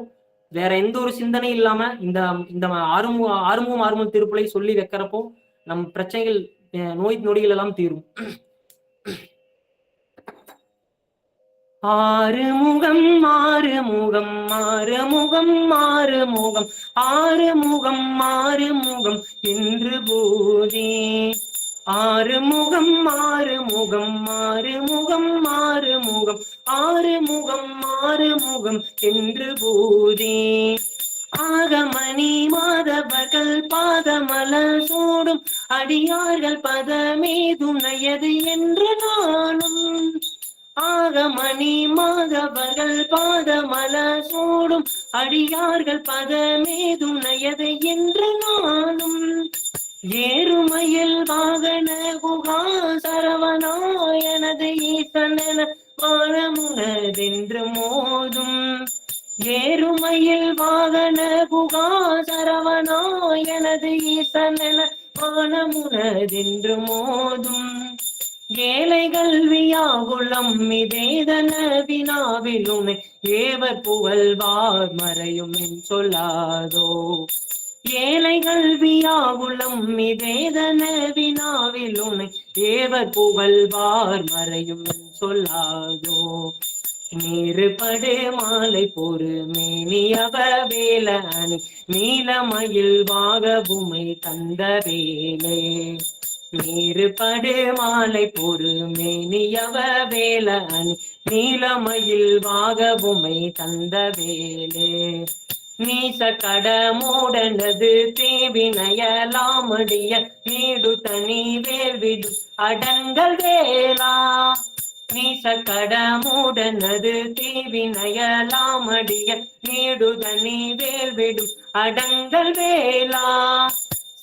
வேற எந்த ஒரு சிந்தனை இல்லாம இந்த இந்த ஆறுமுகம் ஆறுமுகம் திருப்புகளை சொல்லி வைக்கிறப்போ நம் பிரச்சனைகள் நோய் நொடிகள் எல்லாம் தீரும். ஆறுமுகம் ஆறுமுகம் ஆறுமுகம் ஆறுமுகம் ஆறுமுகம் ஆறுமுகம் என்று போதே. ஆறுமுகம் ஆறுமுகம் ஆறுமுகம் ஆறுமுகம் ஆறுமுகம் ஆறுமுகம் என்று போதே. ஆகமணி மாதவர்கள் பாதமலர் சூடும் அடியார்கள் பதமே துணையது என்று நானும். ஆகமணி மாதவர்கள் பாதமலர் சூடும் அடியார்கள் பதமே துணையது என்று நானும். ஏறுமையில் வாகன குகா சரவணாயனது ஈசனென வாழமுனதென்று மோதும். ஏறுமையில் வாகன குகா சரவணாயனது ஈசனென வாழமுனதென்று மோதும். ஏழைகள் வியாகுளம் மிதேதன வினாவிலுனை ஏவர் புகழ்வார் மறையும் என் சொல்லாதோ. ஏழைகள் வியாகுளம் மிதேதன வினாவிலுனை ஏவர் புகழ்வார் மறையும் என் சொல்லாதோ. நீருபடு மாலை பொறு மேனியவ வேல அணி நீலமயில் வாகபுமை தந்த வேலே. நீருபடு மாலை பொறு மேனியவ வேல அணி நீலமயில் வாகபுமை தந்த வேலே. நீச கடமோடனது தேவினயலாமடிய நீடு தனி வேல்விடு அடங்கல் வேளா. நீச கடமோடனது தேவினயலாமடிய நீடு தனி வேல்விடு அடங்கல் வேளா.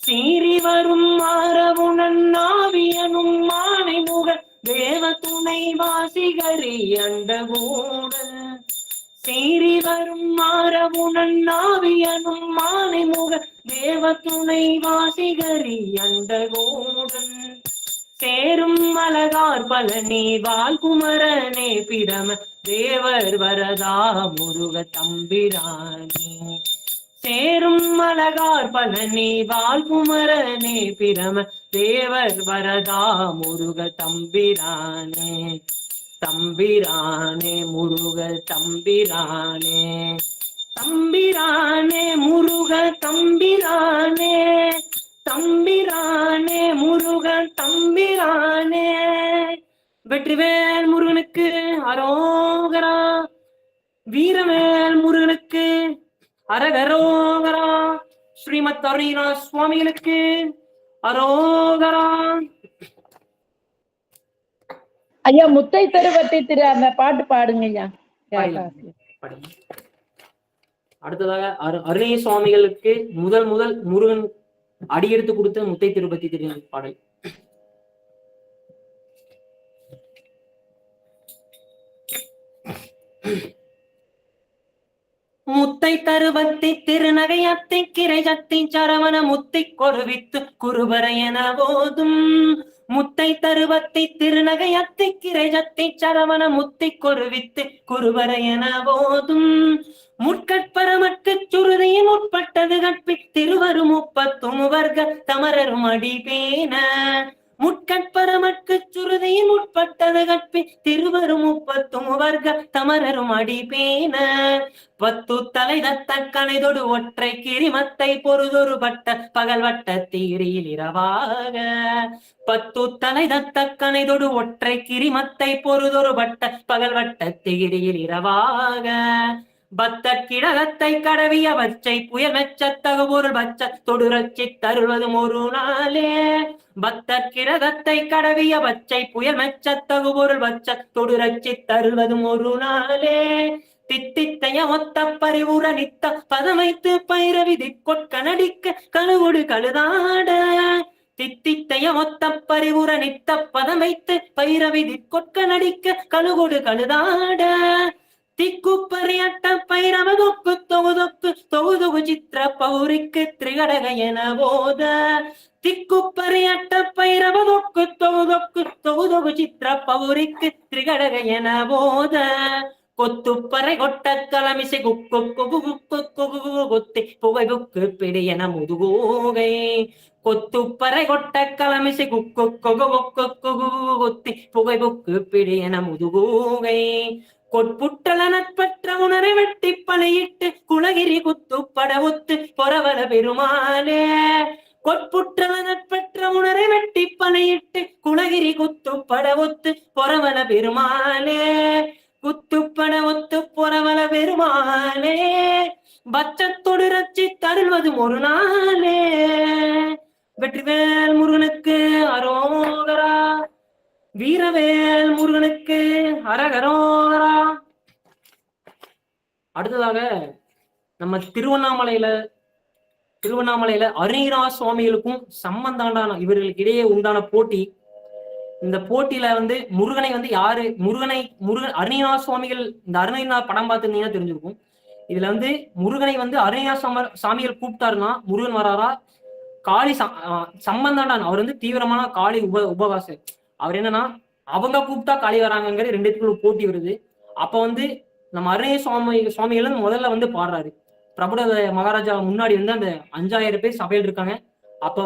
சீறி வரும் மாறவுணன் நாவியனும் மானை முகன் தேவ துணை வாசிகரி அண்டகோடன். சீறி வரும் மாறவுணன் நாவியனும் மானை முக தேவ துணை வாசிகரி அண்டகோடன். சேரும் அழகார் பழனி வால்குமரனே பிரம தேவர் வரதா முருக தம்பிரானே. சேரும் அழகார் பழனி வால்குமரனே பிரம தேவர் வரதா முருக தம்பிரானே. தம்பிரானே முருக தம்பிரானே. தம்பிரானே முருக தம்பிரானே. தம்பிரானே முருக தம்பிரானே. வெற்றிவேல் முருகனுக்கு அரோகரா. வீரவேல் முருகனுக்கு அரகரோகரா. ஸ்ரீமத் அருணகிரிநாத சுவாமிகளுக்கு அரோகரா. ஐயா முத்தை தருவத்தை திரு அந்த பாட்டு பாடுங்க ஐயா. அடுத்ததாக அருணகிரி சுவாமிகளுக்கு முதல் முருகன் அடியெடுத்து கொடுத்த முத்தை திருப்பதி திரு பாடல். முத்தை தருவத்தை திருநகையத்தை கிரைஜத்தை சரவண முத்தை கொருவித்து குருபரையன போதும். முத்தை தருவத்தை திருநகையத்தை கிரைஜத்தை சரவண முத்தை கொருவித்து குருபரையன போதும். முட்கட்பரமற்கு சுருதியும் உட்பட்டது கற்பி திருவரும் 30 வர்க்க தமரரும் அடிபேன. முட்கட்பரமற்கு சுருதியும் உட்பட்டது கற்பி திருவரும் 30 வர்க்க தமரரும் அடிபேன. 10 தலை தத்த கணைதொடு ஒற்றை கிரிமத்தை பொறுதொரு பட்ட பகல் வட்ட தீரியில் இரவாக. 10 தலை தத்த கணைதொடு ஒற்றை கிரிமத்தை பொறுதொரு பட்ட பகல் வட்ட தீரியில் இரவாக. பத்தக்கிடகத்தை கடவிய பச்சை புயல் மெச்சத்தகு பொருள் பச்ச தொடுரச்சி தருவதும் ஒரு நாளே. பத்தக்கிடகத்தை கடவிய பச்சை புயல் மெச்சத்தகு பொருள் பச்ச தொடுரச்சி தருவதும் ஒரு நாளே. தித்தித்தைய மொத்த பரிவுற நித்த பதமைத்து பைரவிதி கொட்க நடிக்க கழுவுடு கழுதாட. தித்தித்தைய மொத்த பரிவுற நித்த பதமைத்து பைரவிதி கொட்க நடிக்க கழுகுடு கழுதாட. திக்குப்பறியட்ட பைரவ தொக்கு தொகுதொக்கு தொகுதொகு சித்திர பௌரிக்கு திரிகடக என போத. திக்குப்பறியட்ட பைரவ தொக்கு தொகுதொக்கு தொகுதொகு சித்திர பௌரிக்கு திரிகடக என போத. கொத்துப்பறை கொட்ட கலமிசை குக்கு கொத்தி புகை புக்கு பிடியன முதுகோகை. கொத்துப்பறை கொட்ட கலமிசை குக்கு கொத்தி புகை புக்கு பிடியன முதுகோகை. கொட்புட்டல நட்பற்ற உணரை வெட்டி பழையிட்டு குலகிரி குத்துப்பட ஒத்து பொறவல பெருமாளே. கொட்புட்டல நட்பற்ற உணரை வெட்டி பழையிட்டு குலகிரி குத்துப்பட ஒத்து பொறவல பெருமாளே. குத்துப்பட ஒத்து பொறவல பெருமாளே. பச்சத்தொடு ரச்சி தருள்வதும் ஒரு நாளே. வெற்றிவேல் முருகனுக்கு அரோகரா. வீரவேல் முருகனுக்கு அரகரோகரா. அடுத்ததாக நம்ம திருவண்ணாமலையில அருணகிரிநாத சுவாமிகளுக்கும் சம்பந்தாண்டான இவர்களுக்கு இடையே உண்டான போட்டி. இந்த போட்டியில முருகனை யாரு முருகன் அருணகிரிநாத சுவாமிகள், இந்த அருணகிரிநாத படம் பார்த்துருந்தீங்கன்னா தெரிஞ்சிருக்கும். இதுல முருகனை அருணகிரிநாத சாமிகள் கூப்பிட்டாருன்னா முருகன் வராரா, காளி சம்பந்தாண்டான் அவர் தீவிரமான காளி உபவாசம். அவர் என்னன்னா அவங்க கூப்பிட்டா காளி வராங்கிறது ரெண்டுத்துக்குள்ள போட்டி வருது. அப்ப நம்ம அருணகிரி சுவாமிகள் முதல்ல பாடுறாரு. பிரபுட மகாராஜா முன்னாடி அந்த 5000 பேர் சபையில் இருக்காங்க. அப்ப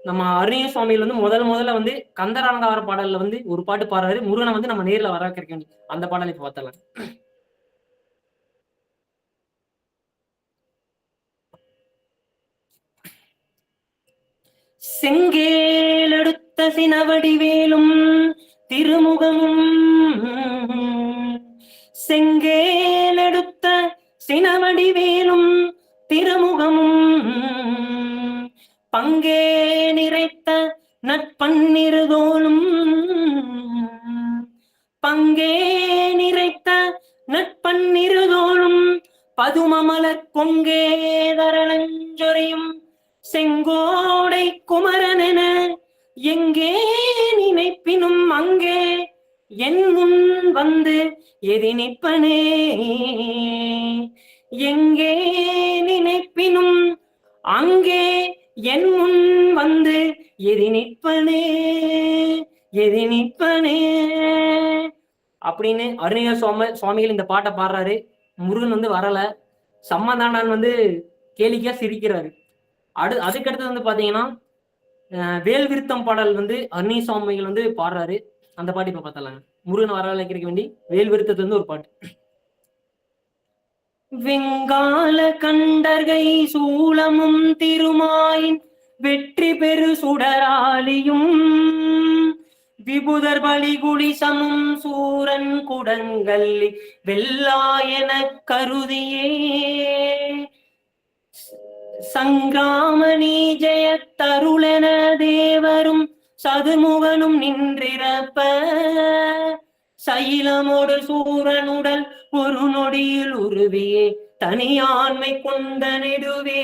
நம்ம அருணகிரி சுவாமிகள் வந்து முதல்ல வந்து கந்தராலங்கார பாடல்ல வந்து ஒரு பாட்டு பாடுறாரு. முருகனை வந்து நம்ம நேர்ல வர வைக்க அந்த பாடலை இப்ப பார்த்தலாம். செங்கேலெடுத்த சினவடிவேலும் திருமுகமும் செங்கேலெடுத்த சினவடிவேலும் திருமுகமும் பங்கே நிறைத்த நட்பன்னிருதோளும் பங்கே நிறைத்த நட்பன்னிருதோளும் பதுமமலர் கொங்கே தரளஞ்சொரியும் செங்கோடை குமரனென எங்கே நினைப்பினும் அங்கே என் முன் வந்து எதினிப்பனே எங்கே நினைப்பினும் அங்கே என் முன் வந்து எதினிப்பனே அப்படின்னு அருணகிரி சுவாமிகள் இந்த பாட்டை பாடுறாரு. முருகன் வந்து வரல. சம்மதாண்டான் வந்து கேளிக்கையா சிரிக்கிறாரு. அதுக்கடுத்தது வந்து பாத்தீங்கன்னா வேல் விருத்தம் பாடல் வந்து அருணகிரி சுவாமிகள் வந்து பாடுறாரு. அந்த பாட்டு இப்ப பார்த்தலாங்க. முருகன் வரவழைக்கிறதுக்கு வேண்டி வேல் விருத்தத்துல இருந்து ஒரு பாட்டு. வெங்கால கண்டர்கை சூளமும் திருமாயின் வெற்றி பெரு சுடராலியும் விபுதர் பலிகுடி சமும் சூரன் குடங்கல்லி வெள்ளாயன கருதியே சங்கிராம நீஜய தருளென தேவரும் சதுமுகனும் நின்றிருப்ப சைலமோடு சூரனுடல் ஒரு நொடியில் உருவியே தனியாண்மை கொண்ட நெடுவே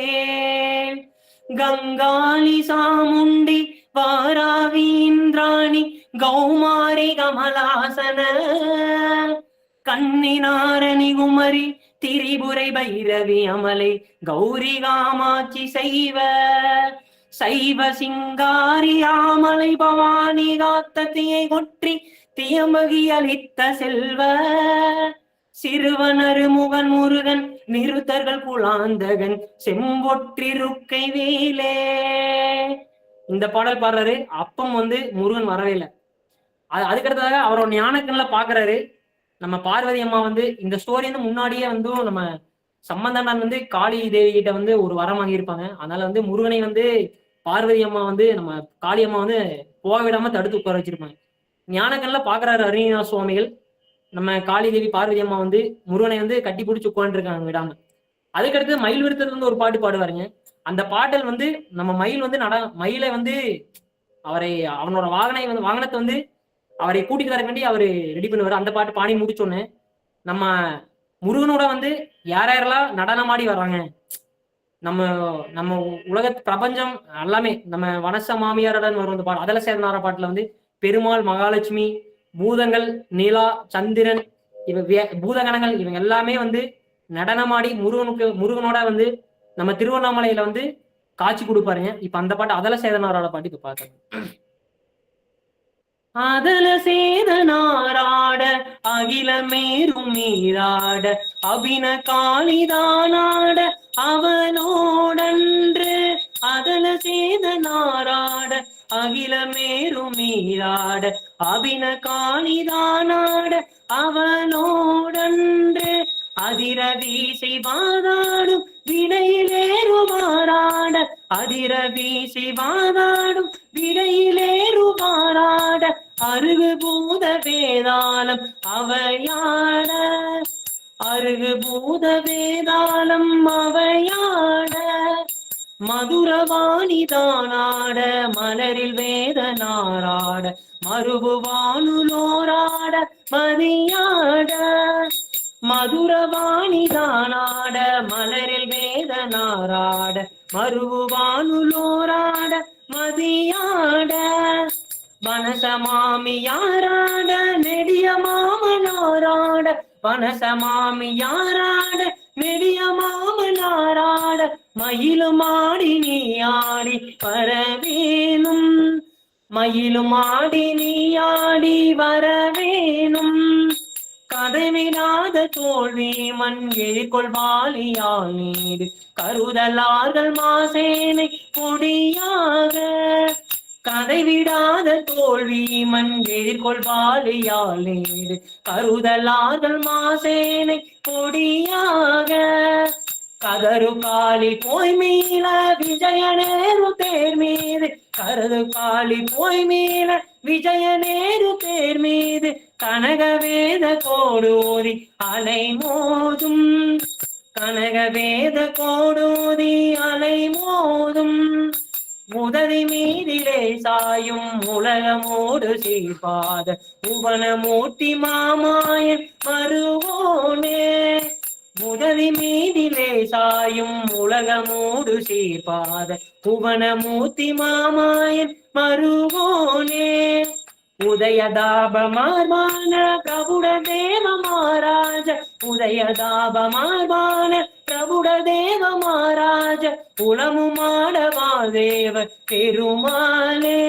கங்காளி சாமுண்டி வாராகி இந்திராணி கௌமாரி கமலாசன கன்னினாரணி குமரி திரிபுரை பைரவி அமலை கௌரி காமாட்சி சைவ சிங்காரி ஆமலை பவானி காத்த தீயை கொற்றி தியமகி அளித்த செல்வ சிறுவனரு முகன் முருகன் நிருத்தர்கள் குலாந்தகன் செம்பொற்றிருக்கை வேலே. இந்த பாடல் பாடுறாரு. அப்பம் வந்து முருகன் வரவே இல்லை. அதுக்கடுத்ததாக அவரோட ஞானக்கண்ல பாக்குறாரு. நம்ம பார்வதி அம்மா வந்து இந்த ஸ்டோரி வந்து முன்னாடியே வந்து நம்ம சம்பந்தனான் வந்து காளி தேவி கிட்ட வந்து ஒரு வரம் வாங்கியிருப்பாங்க. அதனால வந்து முருகனை வந்து பார்வதி அம்மா வந்து நம்ம காளி அம்மா வந்து போக விடாம தடுத்து உட்கார வச்சிருப்பாங்க. ஞானக்கண்ல பாக்குறாரு அருணகிரிநாத சுவாமிகள். நம்ம காளி தேவி பார்வதி அம்மா வந்து முருகனை வந்து கட்டி பிடிச்சி உட்காந்துருக்காங்க விடாம. அதுக்கடுத்து மயில் விருத்தத்துல வந்து ஒரு பாட்டு பாடுவாருங்க. அந்த பாடல் வந்து நம்ம மயில் வந்து மயிலை வந்து அவனோட வாகனத்தை வந்து அவரை கூட்டிட்டு வர வேண்டி அவரு ரெடி பண்ணுவாரு. அந்த பாட்டு பாடி முடிச்சோன்னு நம்ம முருகனோட வந்து யாரெல்லாம் நடனமாடி வர்றாங்க, நம்ம நம்ம உலக பிரபஞ்சம் எல்லாமே நம்ம வனச மாமியாருடன் வரும் அந்த பாட்டு. அதில் சேர்ந்தார பாட்டுல வந்து பெருமாள், மகாலட்சுமி, பூதங்கள், நிலா, சந்திரன், பூதகணங்கள் இவங்க எல்லாமே வந்து நடனமாடி முருகனோட வந்து நம்ம திருவண்ணாமலையில வந்து காட்சி கொடுப்பாருங்க. இப்ப அந்த பாட்டு அதல சேதனாரோட பாட்டு இப்ப பாக்குறேன். அதல சேதனாராட அகில மேரும் மீராட அபின காளிதானாட அவனோடன்று அதல சேதனாராட அகில மேரும் மீராட அபின காளிதானாட அவனோடன்று அதிர வீசை வாதாடும் விடையிலேறுமாறாட அதிர வீசை வாதாடும் விடையிலேறுமாறாட அருகு பூத வேதாளம் அவையாட அருகு பூத வேதாளம் அவையாட மதுரவாணிதானாட மலரில் வேதனாராட மறுபுவானுலோராட மதியாட மதுரவாணிதானாட மலரில் வேதனாராட மறுபுவானுலோராட மதியாட வனசமாமியாராட நெடிய மாமனாராட வனசமாமியாராட நெடிய மாமனாராட மயிலுமாடி நீ ஆடி வரவேணும் மயிலுமாடி நீ ஆடி வரவேணும் கதைவிடாத தோல்வி மண் எதிர்கொள்வாலியால் நீடு கருதலார்கள் மாசேனை பொடியாக கதைவிடாத தோல்வி மண் எதிர்கொள்வாலியால் நீடு கருதலார்கள் மாசேனை பொடியாக கதறு காலி போய் மீள விஜயநேரு தேர் மீது கருது காலி போய் மீள விஜயநேரு தேர் மீது கனகவேத கோடூரி அலை மோதும் கனகவேத கோடூரி அலை மோதும் முதலி மீதிலே சாயும் உலகமோடு சீர்பாத புவனமூர்த்தி மாமாயன் மருவோனே முதலி மீதிலே சாயும் உலகமோடு சீர்பாத புவனமூர்த்தி மாமாயன் மருவோனே உதயதாபமார்பான பிரபுட தேவ மகாராஜ உதயதாபமார்பான பிரபுட தேவ மகாராஜ உளமுமாடவா தேவர் பெருமாளே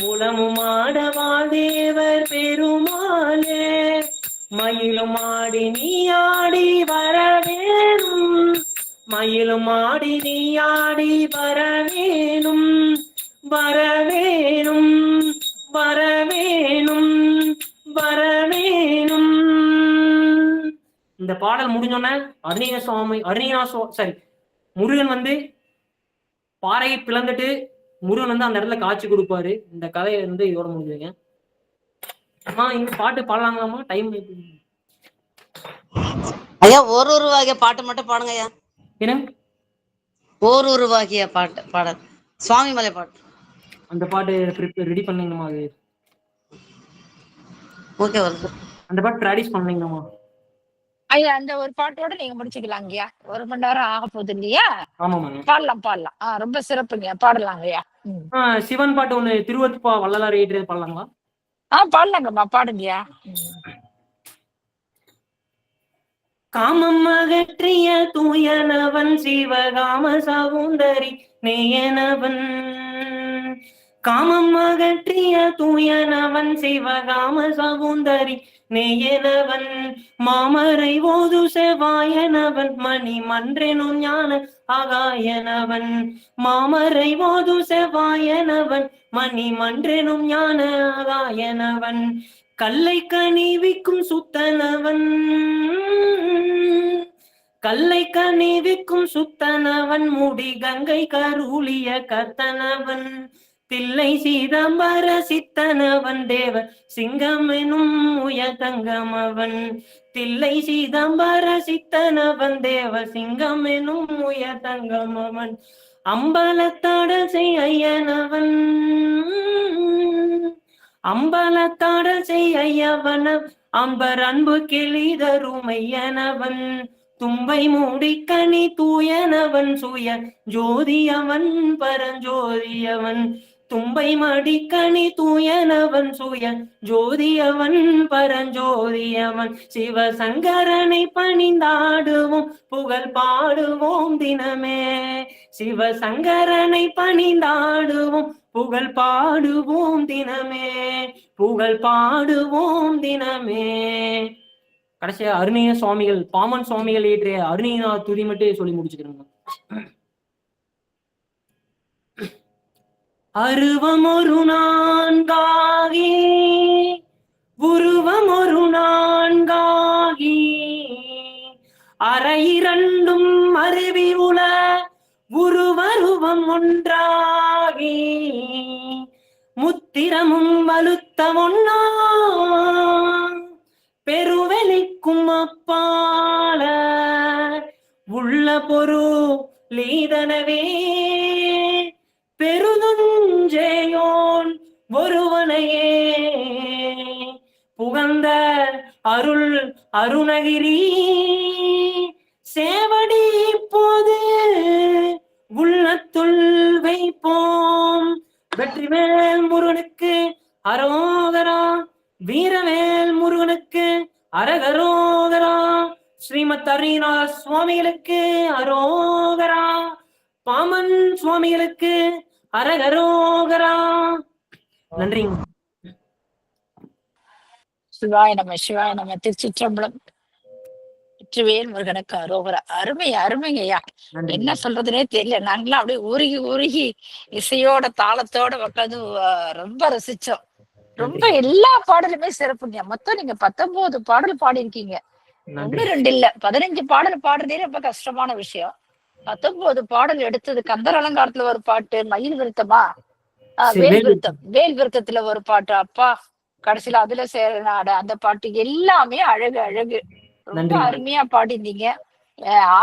உளமுமாடவா தேவர் பெருமாளே மயிலும் ஆடி நீ ஆடி வரவேணும் மயிலும் ஆடி நீ ஆடி வரவேணும் வரவேணும் வரவேணும் வரவேணும். இந்த பாடல் முடிஞ்சோன்னே முருகன் வந்து பாறையை பிளந்துட்டு முருகன் வந்து அந்த இடத்துல காட்சி கொடுப்பாரு. இந்த கதையை வந்து இதோட முடிஞ்சுங்க. இந்த பாட்டு பாடலாங்களாமா? டைம் ஐயா ஒரு வகைய பாட்டு மட்டும் பாடுங்க ஐயா. என்ன ஒரு வகைய பாட்டு பாடல் சுவாமி மலை பாட்டு. அந்த பாட்டு ரெடி பண்ணீங்கம்மா? அது ஓகே வருது. அந்த பாட்டு ப்ராக்டிஸ் பண்ணீங்கம்மா? ஐயா அந்த ஒரு பாட்டோட நீங்க முடிச்சுக்கலாம் ஐயா. 1 மணி நேரம் ஆக போகுது இல்லையா? ஆமாமா, பாடலாம். ரொம்ப சிறப்புங்க, பாடலாங்க ஐயா. சிவன் பாட்டு ஒண்ணு திருவத்துப்பா வள்ளலார் ஏற்றியது பாடலாங்களா? பாடலாங்கம்மா, பாடுங்கய்யா. காமம் அகற்றிய தூயனவன் சிவகாம சவுந்தரி நேயனவன் காமம் அகற்றிய தூயனவன் சிவகாம சவுந்தரி நேயனவன் மாமரை ஓது செவ்வாயனவன் மணி மன்றெனும் ஞான ஆகாயனவன் மாமரை ஓது செவ்வாயனவன் மணி மன்றெனும் ஞான ஆகாயனவன் கல்லை கனிவிக்கும் சுத்தனவன் கல்லை கனிவிக்கும் சுத்தனவன் முடி கங்கை கருளிய கத்தனவன் தில்லை சீதம்பர சித்தனவன் தேவ சிங்கமெனும் உயதங்கமவன் தில்லை சீதம்பர சித்தனவன் தேவ சிங்கமெனும் உயதங்கமவன் அம்பலத்தாடல் செய்யனவன் அம்பலத்தாடல் செய்யவன அம்பர் அன்பு கிளிதருமையனவன் தும்பை மூடிக்கனி தூயனவன் சுய ஜோதியவன் பரஞ்சோதியவன் தும்பை மடிக்கனி தூயனவன் சுய ஜோதியவன் பரஞ்சோதியவன் சிவசங்கரனை பணிந்தாடுவோம் புகழ் பாடுவோம் தினமே சிவசங்கரனை பணிந்தாடுவோம் புகழ் பாடுவோம் தினமே புகழ் பாடுவோம் தினமே. கடைசியா அருணீய சுவாமிகள் பாமன் சுவாமிகள் ஏற்றிய அருணீனா துதி மட்டும் சொல்லி முடிச்சுக்கிறோங்க. அருவம் ஒரு நான்காகி உருவம் ஒரு நான்காகி அரையிரண்டும் அருவி உல உருவருவம் ஒன்றாகி முத்திரமும் வலுத்த ஒன்னா பெருவெளிக்கும் அப்பால உள்ள பொருளீதனவே பெருதுஞ்சேயோன் ஒருவனையே புகந்த அருள் அருணகிரி சேவடி இப்போது உள்ளத்துள் வைப்போம். வெற்றிவேல் முருகனுக்கு அரோகரா வீரவேல் முருகனுக்கு அரகரோகரா ஸ்ரீமத் அருணகிரிநாத சுவாமிகளுக்கு அரோகரா பாமன் சுவாமிகளுக்கு அரகரோகரா. நன்றி. சிவாய நம சிவாய நம. திருச்சிற்றம்பலம். வெற்றிவேல் முருகனுக்கு அரோகரா. அருமை அருமைங்கய்யா. நன்றி. என்ன சொல்றதுனே தெரியல. நாங்களாம் அப்படியே உருகி உருகி இசையோட தாளத்தோட உட்காந்து ரொம்ப ரசிச்சோம். ரொம்ப நன்றி. எல்லா பாடலுமே சிறப்புங்க. மொத்தம் நீங்க 19 பாடல் பாடியிருக்கீங்க. நன்றி. 1, 2 இல்ல. 15 பாடல் பாடுறதே ரொம்ப கஷ்டமான விஷயம். 19 பாடல் எடுத்தது. கந்தர் அலங்காரத்துல ஒரு பாட்டு, மயில் விருத்தமா, வேல் விருத்தம், வேல் விருத்தத்துல ஒரு பாட்டு, அப்பா கடைசியில அதுல சேர நாட அந்த பாட்டு எல்லாமே அழகு அழகு. ரொம்ப நன்றி. அருமையா பாடியிருந்தீங்க.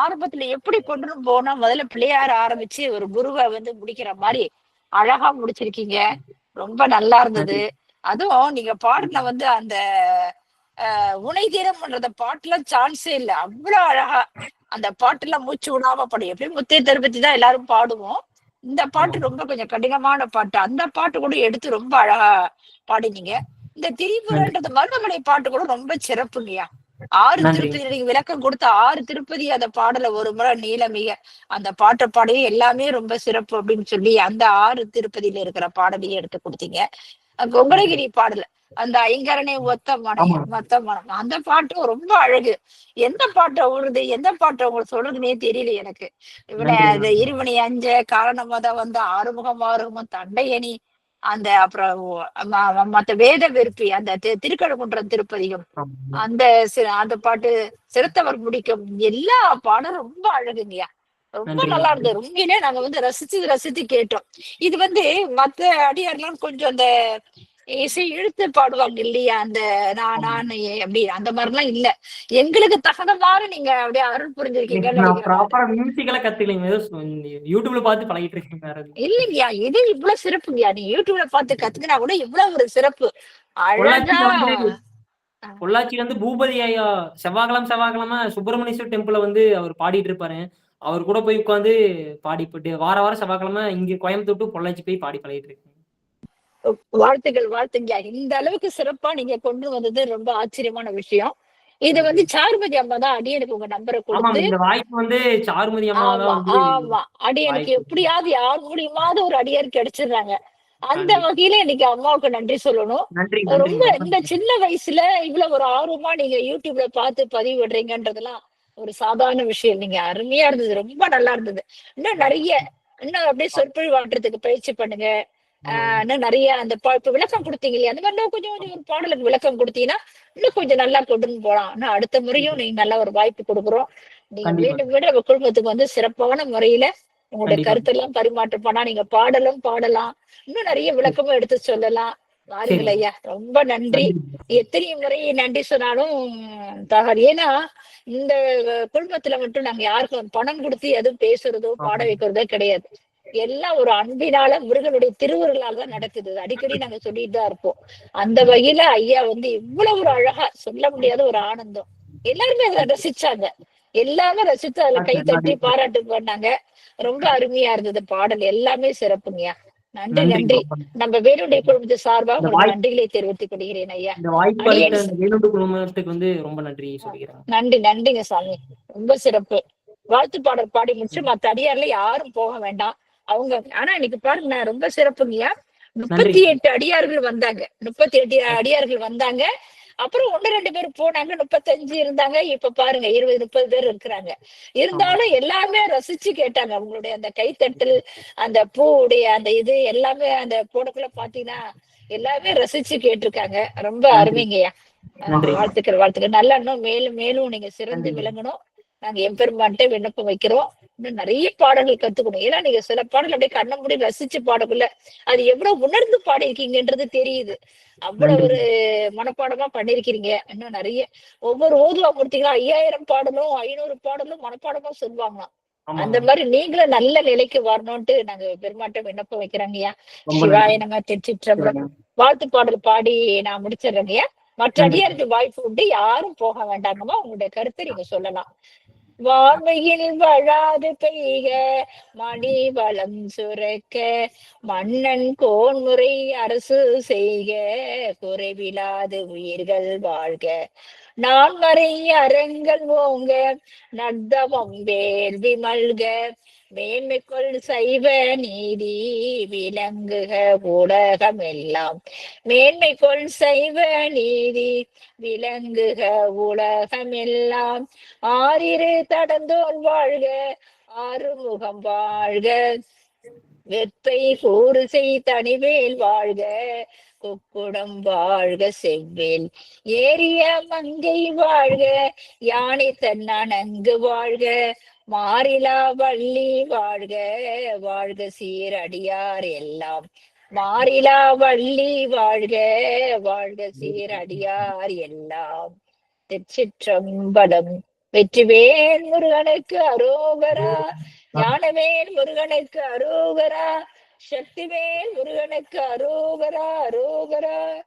ஆரம்பத்துல எப்படி கொண்டு போனா முதல்ல பிள்ளையார ஆரம்பிச்சு ஒரு குருவை வந்து முடிக்கிற மாதிரி அழகா முடிச்சிருக்கீங்க. ரொம்ப நல்லா இருந்தது. நன்றி. அதுவும் நீங்க பாடின வந்து அந்த உனை தீரம்ன்றத பாட்டுல சான்ஸே இல்ல. அவ்வளவு அழகா அந்த பாட்டுல மூச்சு விடாம பாடு. எப்படியும் முத்தைய திருப்பதி தான் எல்லாரும் பாடுவோம். இந்த பாட்டு ரொம்ப கொஞ்சம் கடினமான பாட்டு. அந்த பாட்டு கூட எடுத்து ரொம்ப அழகா பாடினீங்க. இந்த நன்றி. திரிபுரன்றது மருதமலை பாட்டு கூட ரொம்ப சிறப்புங்கய்யா. 6 நன்றி. திருப்பதி நீங்க விளக்கம் கொடுத்த 6 திருப்பதி அந்த பாடல ஒரு முறை நீளமிக அந்த பாட்டை பாடி எல்லாமே ரொம்ப சிறப்பு அப்படின்னு சொல்லி அந்த 6 திருப்பதியில இருக்கிற பாடலையும் எடுத்து கொடுத்தீங்க. கொங்கணகிரி பாடல அந்த ஐங்கரனை ஒத்த மனை ஆமா. மொத்த மனம் அந்த பாட்டும் ரொம்ப அழகு. எந்த பாட்டை ஓடுது எந்த பாட்டை உங்களுக்கு சொல்றதுன்னே தெரியல எனக்கு. இவனை நன்றி. அந்த இருவனி அஞ்ச காரணமாத வந்து ஆறுமுகம் ஆறுமுகம் தண்டையணி அந்த அப்புறம் மத்த வேத வெறுப்பி அந்த திருக்கழுக்குன்றம் திருப்பதிகம் ஆமா. அந்த அந்த பாட்டு சிறுத்தவர் முடிக்கும் எல்லா பாடும் ரொம்ப அழகுங்கய்யா. ரொம்ப நன்றி. நல்லா இருந்தது. உண்மையிலே நாங்க வந்து ரசிச்சு ரசிச்சு கேட்டோம். இது வந்து மத்த அடியார்லாம் கொஞ்சம் அந்த இசை இழுத்து பாடுவாங்க இல்லையா, அந்த நான் அப்படி அந்த மாதிரிலாம் இல்ல. எங்களுக்கு தகுந்த மாதிரி நீங்க அப்படியே அருள் புரிஞ்சிருக்கீங்கன்னு நான் நினைக்கிறேன் நானு. ப்ராப்பரா மியூசிக்கெல்லாம் கத்துக்கலைங்க. ஏதோ யூடியூப்ல பார்த்து பழகிட்டு இருக்கேன். வேற எதுவும். இல்லைங்கய்யா, இது இவ்வளவு சிறப்புங்கய்யா. நீ யூடியூப்ல பார்த்து கத்துக்கினா கூட இவ்வளவு ஒரு சிறப்பு அழகா. பொள்ளாச்சி வந்து பூபதி ஐயா செவ்வாய்க்கிழமை சுப்பிரமணியேஸ்வர் டெம்பிள்ல வந்து அவர் பாடிட்டு இருப்பாரு. அவர் கூட போய் உட்காந்து பாடிப்பட்டு வாரம் செவ்வாய்க்கிழமை இங்க கோயம்புத்தூர் to பொள்ளாச்சி போய் பாடி பழகிட்டு இருக்கேன். வாழ்த்துக்கள் வாழ்த்துங்கய்யா. இந்த அளவுக்கு சிறப்பா நீங்க கொண்டு வந்தது ரொம்ப ஆச்சரியமான விஷயம். இது வந்து சாருமதி அம்மா தான் அடியனுக்கு உங்க நம்பரை ஆமாம். கொடுத்து. இந்த வாய்ப்பு வந்து சாருமதி அம்மா ஆமா தான் வந்து ஆமா அடியனுக்கு வாய்ப்பு. எப்படியாவது யார் மூலியமாவது ஒரு அடியார் கிடைச்சிடுறாங்க. அந்த கண்டிப்பா. வகையில இன்னைக்கு அம்மாவுக்கு நன்றி சொல்லணும். நன்றி. ரொம்ப இந்த சின்ன வயசுல இவ்வளவு ஒரு ஆர்வமா நீங்க யூடியூப்ல பார்த்து பதிவு விடுறீங்கன்றதெல்லாம் ஒரு சாதாரண விஷயம். நீங்க அருமையா இருந்தது. ரொம்ப நல்லா இருந்தது. இன்னும் நிறைய இன்னும் அப்படியே சொற்பொழிவாற்றத்துக்கு பயிற்சி பண்ணுங்க. இன்னும் நிறைய அந்த இப்ப விளக்கம் கொடுத்தீங்க இல்லையா, அந்த மாதிரி இன்னும் கொஞ்சம் கொஞ்சம் ஒரு பாடலுக்கு விளக்கம் கொடுத்தீங்கன்னா இன்னும் கொஞ்சம் நல்லா கொண்டு போலாம். ஆனா அடுத்த முறையும் நீங்க நல்ல ஒரு வாய்ப்பு கொடுக்குறோம். நீங்க கண்டிப்பா. மீண்டும் மீண்டும் நம்ம குடும்பத்துக்கு வந்து சிறப்பான முறையில உங்களுடைய கண்டிப்பா. கருத்தெல்லாம் பரிமாற்றம் பண்ணா நீங்க பாடலும் பாடலாம். இன்னும் நிறைய விளக்கமும் எடுத்து சொல்லலாம். வாருங்கள் ஐயா. ரொம்ப நன்றி. எத்தனை முறை நன்றி சொன்னாலும் தகாது. ஏன்னா இந்த குடும்பத்துல மட்டும் நாங்க யாருக்கும் பணம் கொடுத்து எதுவும் பேசுறதோ பாட வைக்கிறதோ கிடையாது. எல்லாம் ஒரு அன்பினால முருகனுடைய திருவுருளால் தான் நடக்குது. அடிக்கடி நாங்க சொல்லிட்டு தான் இருப்போம். அந்த வகையில ஐயா வந்து இவ்வளவு ஒரு அழகா சொல்ல முடியாத ஒரு ஆனந்தம். எல்லாருமே அதை ரசிச்சாங்க. எல்லாமே ரசித்து அதுல கை தட்டி பாராட்டு பண்ணாங்க. ரொம்ப அருமையா இருந்தது பாடல். எல்லாமே சிறப்புங்கய்யா. நன்றி நன்றி. நம்ம வேலுடைய குடும்பத்து சார்பா உங்களுக்கு நன்றிகளை தெரிவித்துக் கொள்கிறேன் ஐயா. இந்த வாய்ப்பு அளித்த இந்த வேலுண்டு குழுமத்துக்கு வந்து ரொம்ப நன்றி சொல்லிக்கிறேன். நன்றி நன்றிங்க சாமி. ரொம்ப சிறப்பு. வாழ்த்து பாடல் பாடி முடிச்சு மத்த அடியார்ல யாரும் போக வேண்டாம். அவங்க ஆனா இன்னைக்கு பாருங்க ரொம்ப சிறப்புங்கய்யா. 38 அடியார்கள் வந்தாங்க. 38 அடியார்கள் வந்தாங்க. அப்புறம் 1-2 பேர் போனாங்க. 35 இருந்தாங்க. இப்ப பாருங்க 20-30 பேர் இருக்கிறாங்க. இருந்தாலும் எல்லாமே ரசிச்சு கேட்டாங்க. உங்களுடைய அந்த கைத்தட்டல், அந்த பூவுடைய அந்த இது எல்லாமே அந்த போடக்குள்ள பாத்தீங்கன்னா எல்லாமே ரசிச்சு கேட்டிருக்காங்க. ரொம்ப அருமைங்கய்யா. வாழ்த்துக்கள் வாழ்த்துக்கள். நல்லா இன்னும் மேலும் மேலும் நீங்க சிறந்து விளங்கணும். நாங்க எம்பெருமான்ட்ட விண்ணப்பம் வைக்கிறோம். இன்னும் நிறைய பாடல்கள் கத்துக்கணும். ஏன்னா நீங்க சில பாடல் அப்படியே கண்ண மூடி ரசிச்சு பாடக்குள்ள அது எவ்வளவு உணர்ந்து பாடிருக்கீங்கன்றது தெரியுது. அவ்வளவு ஒரு மனப்பாடமா பண்ணிருக்கீங்க. இன்னும் நிறைய ஒவ்வொரு ஓதுவா கொடுத்தீங்கன்னா 5000 பாடலும் 500 பாடலும் மனப்பாடமா சொல்லுவாங்களாம். அந்த மாதிரி நீங்களும் நல்ல நிலைக்கு வரணும்ட்டு நாங்க பெருமாட்ட விண்ணப்பம் வைக்கிறோங்கய்யா. சிவாய நம்ம திருச்சிற்றம்பலம். வாழ்த்து பாடல் பாடி நான் முடிச்சிடுறேங்கய்யா. மற்ற அடியாருக்கு வாய்ப்பு உண்டு. யாரும் போக வேண்டாங்கம்மா. உங்களுடைய கருத்தை நீங்க சொல்லலாம். வான்மையில் வழாது பெய்க மணி வளம் சுரக்க மன்னன் கோன்முறை அரசு செய்க குறைவிலாது உயிர்கள் வாழ்க நான்மறை அறங்கள் ஓங்க நத்தவம் வேள்வி மல்க மேன்மைக்குள் சைவ நீதி விளங்குக உலகமெல்லாம். மேன்மைக்குள் சைவ நீதி விளங்குக உலகமெல்லாம். ஆறிரு தடந்தோல் வாழ்க ஆறுமுகம் வாழ்க வெப்பை கூறு செய் தனிவேல் வாழ்க குக்குடம் வாழ்க செவ்வேல் ஏரிய மங்கை வாழ்க யானை தன்னணங்கு வாழ்க மாறிலா வள்ளி வாழ்க வாழ்க சீரடியார் எல்லாம். மாறிலா வள்ளி வாழ்க வாழ்க சீரடியார் எல்லாம். திருச்சிற்றம்பலம். வெற்றிவேல் முருகனுக்கு அரோகரா. ஞானவேல் முருகனுக்கு அரோகரா. சக்திவேல் முருகனுக்கு அரோகரா அரோகரா.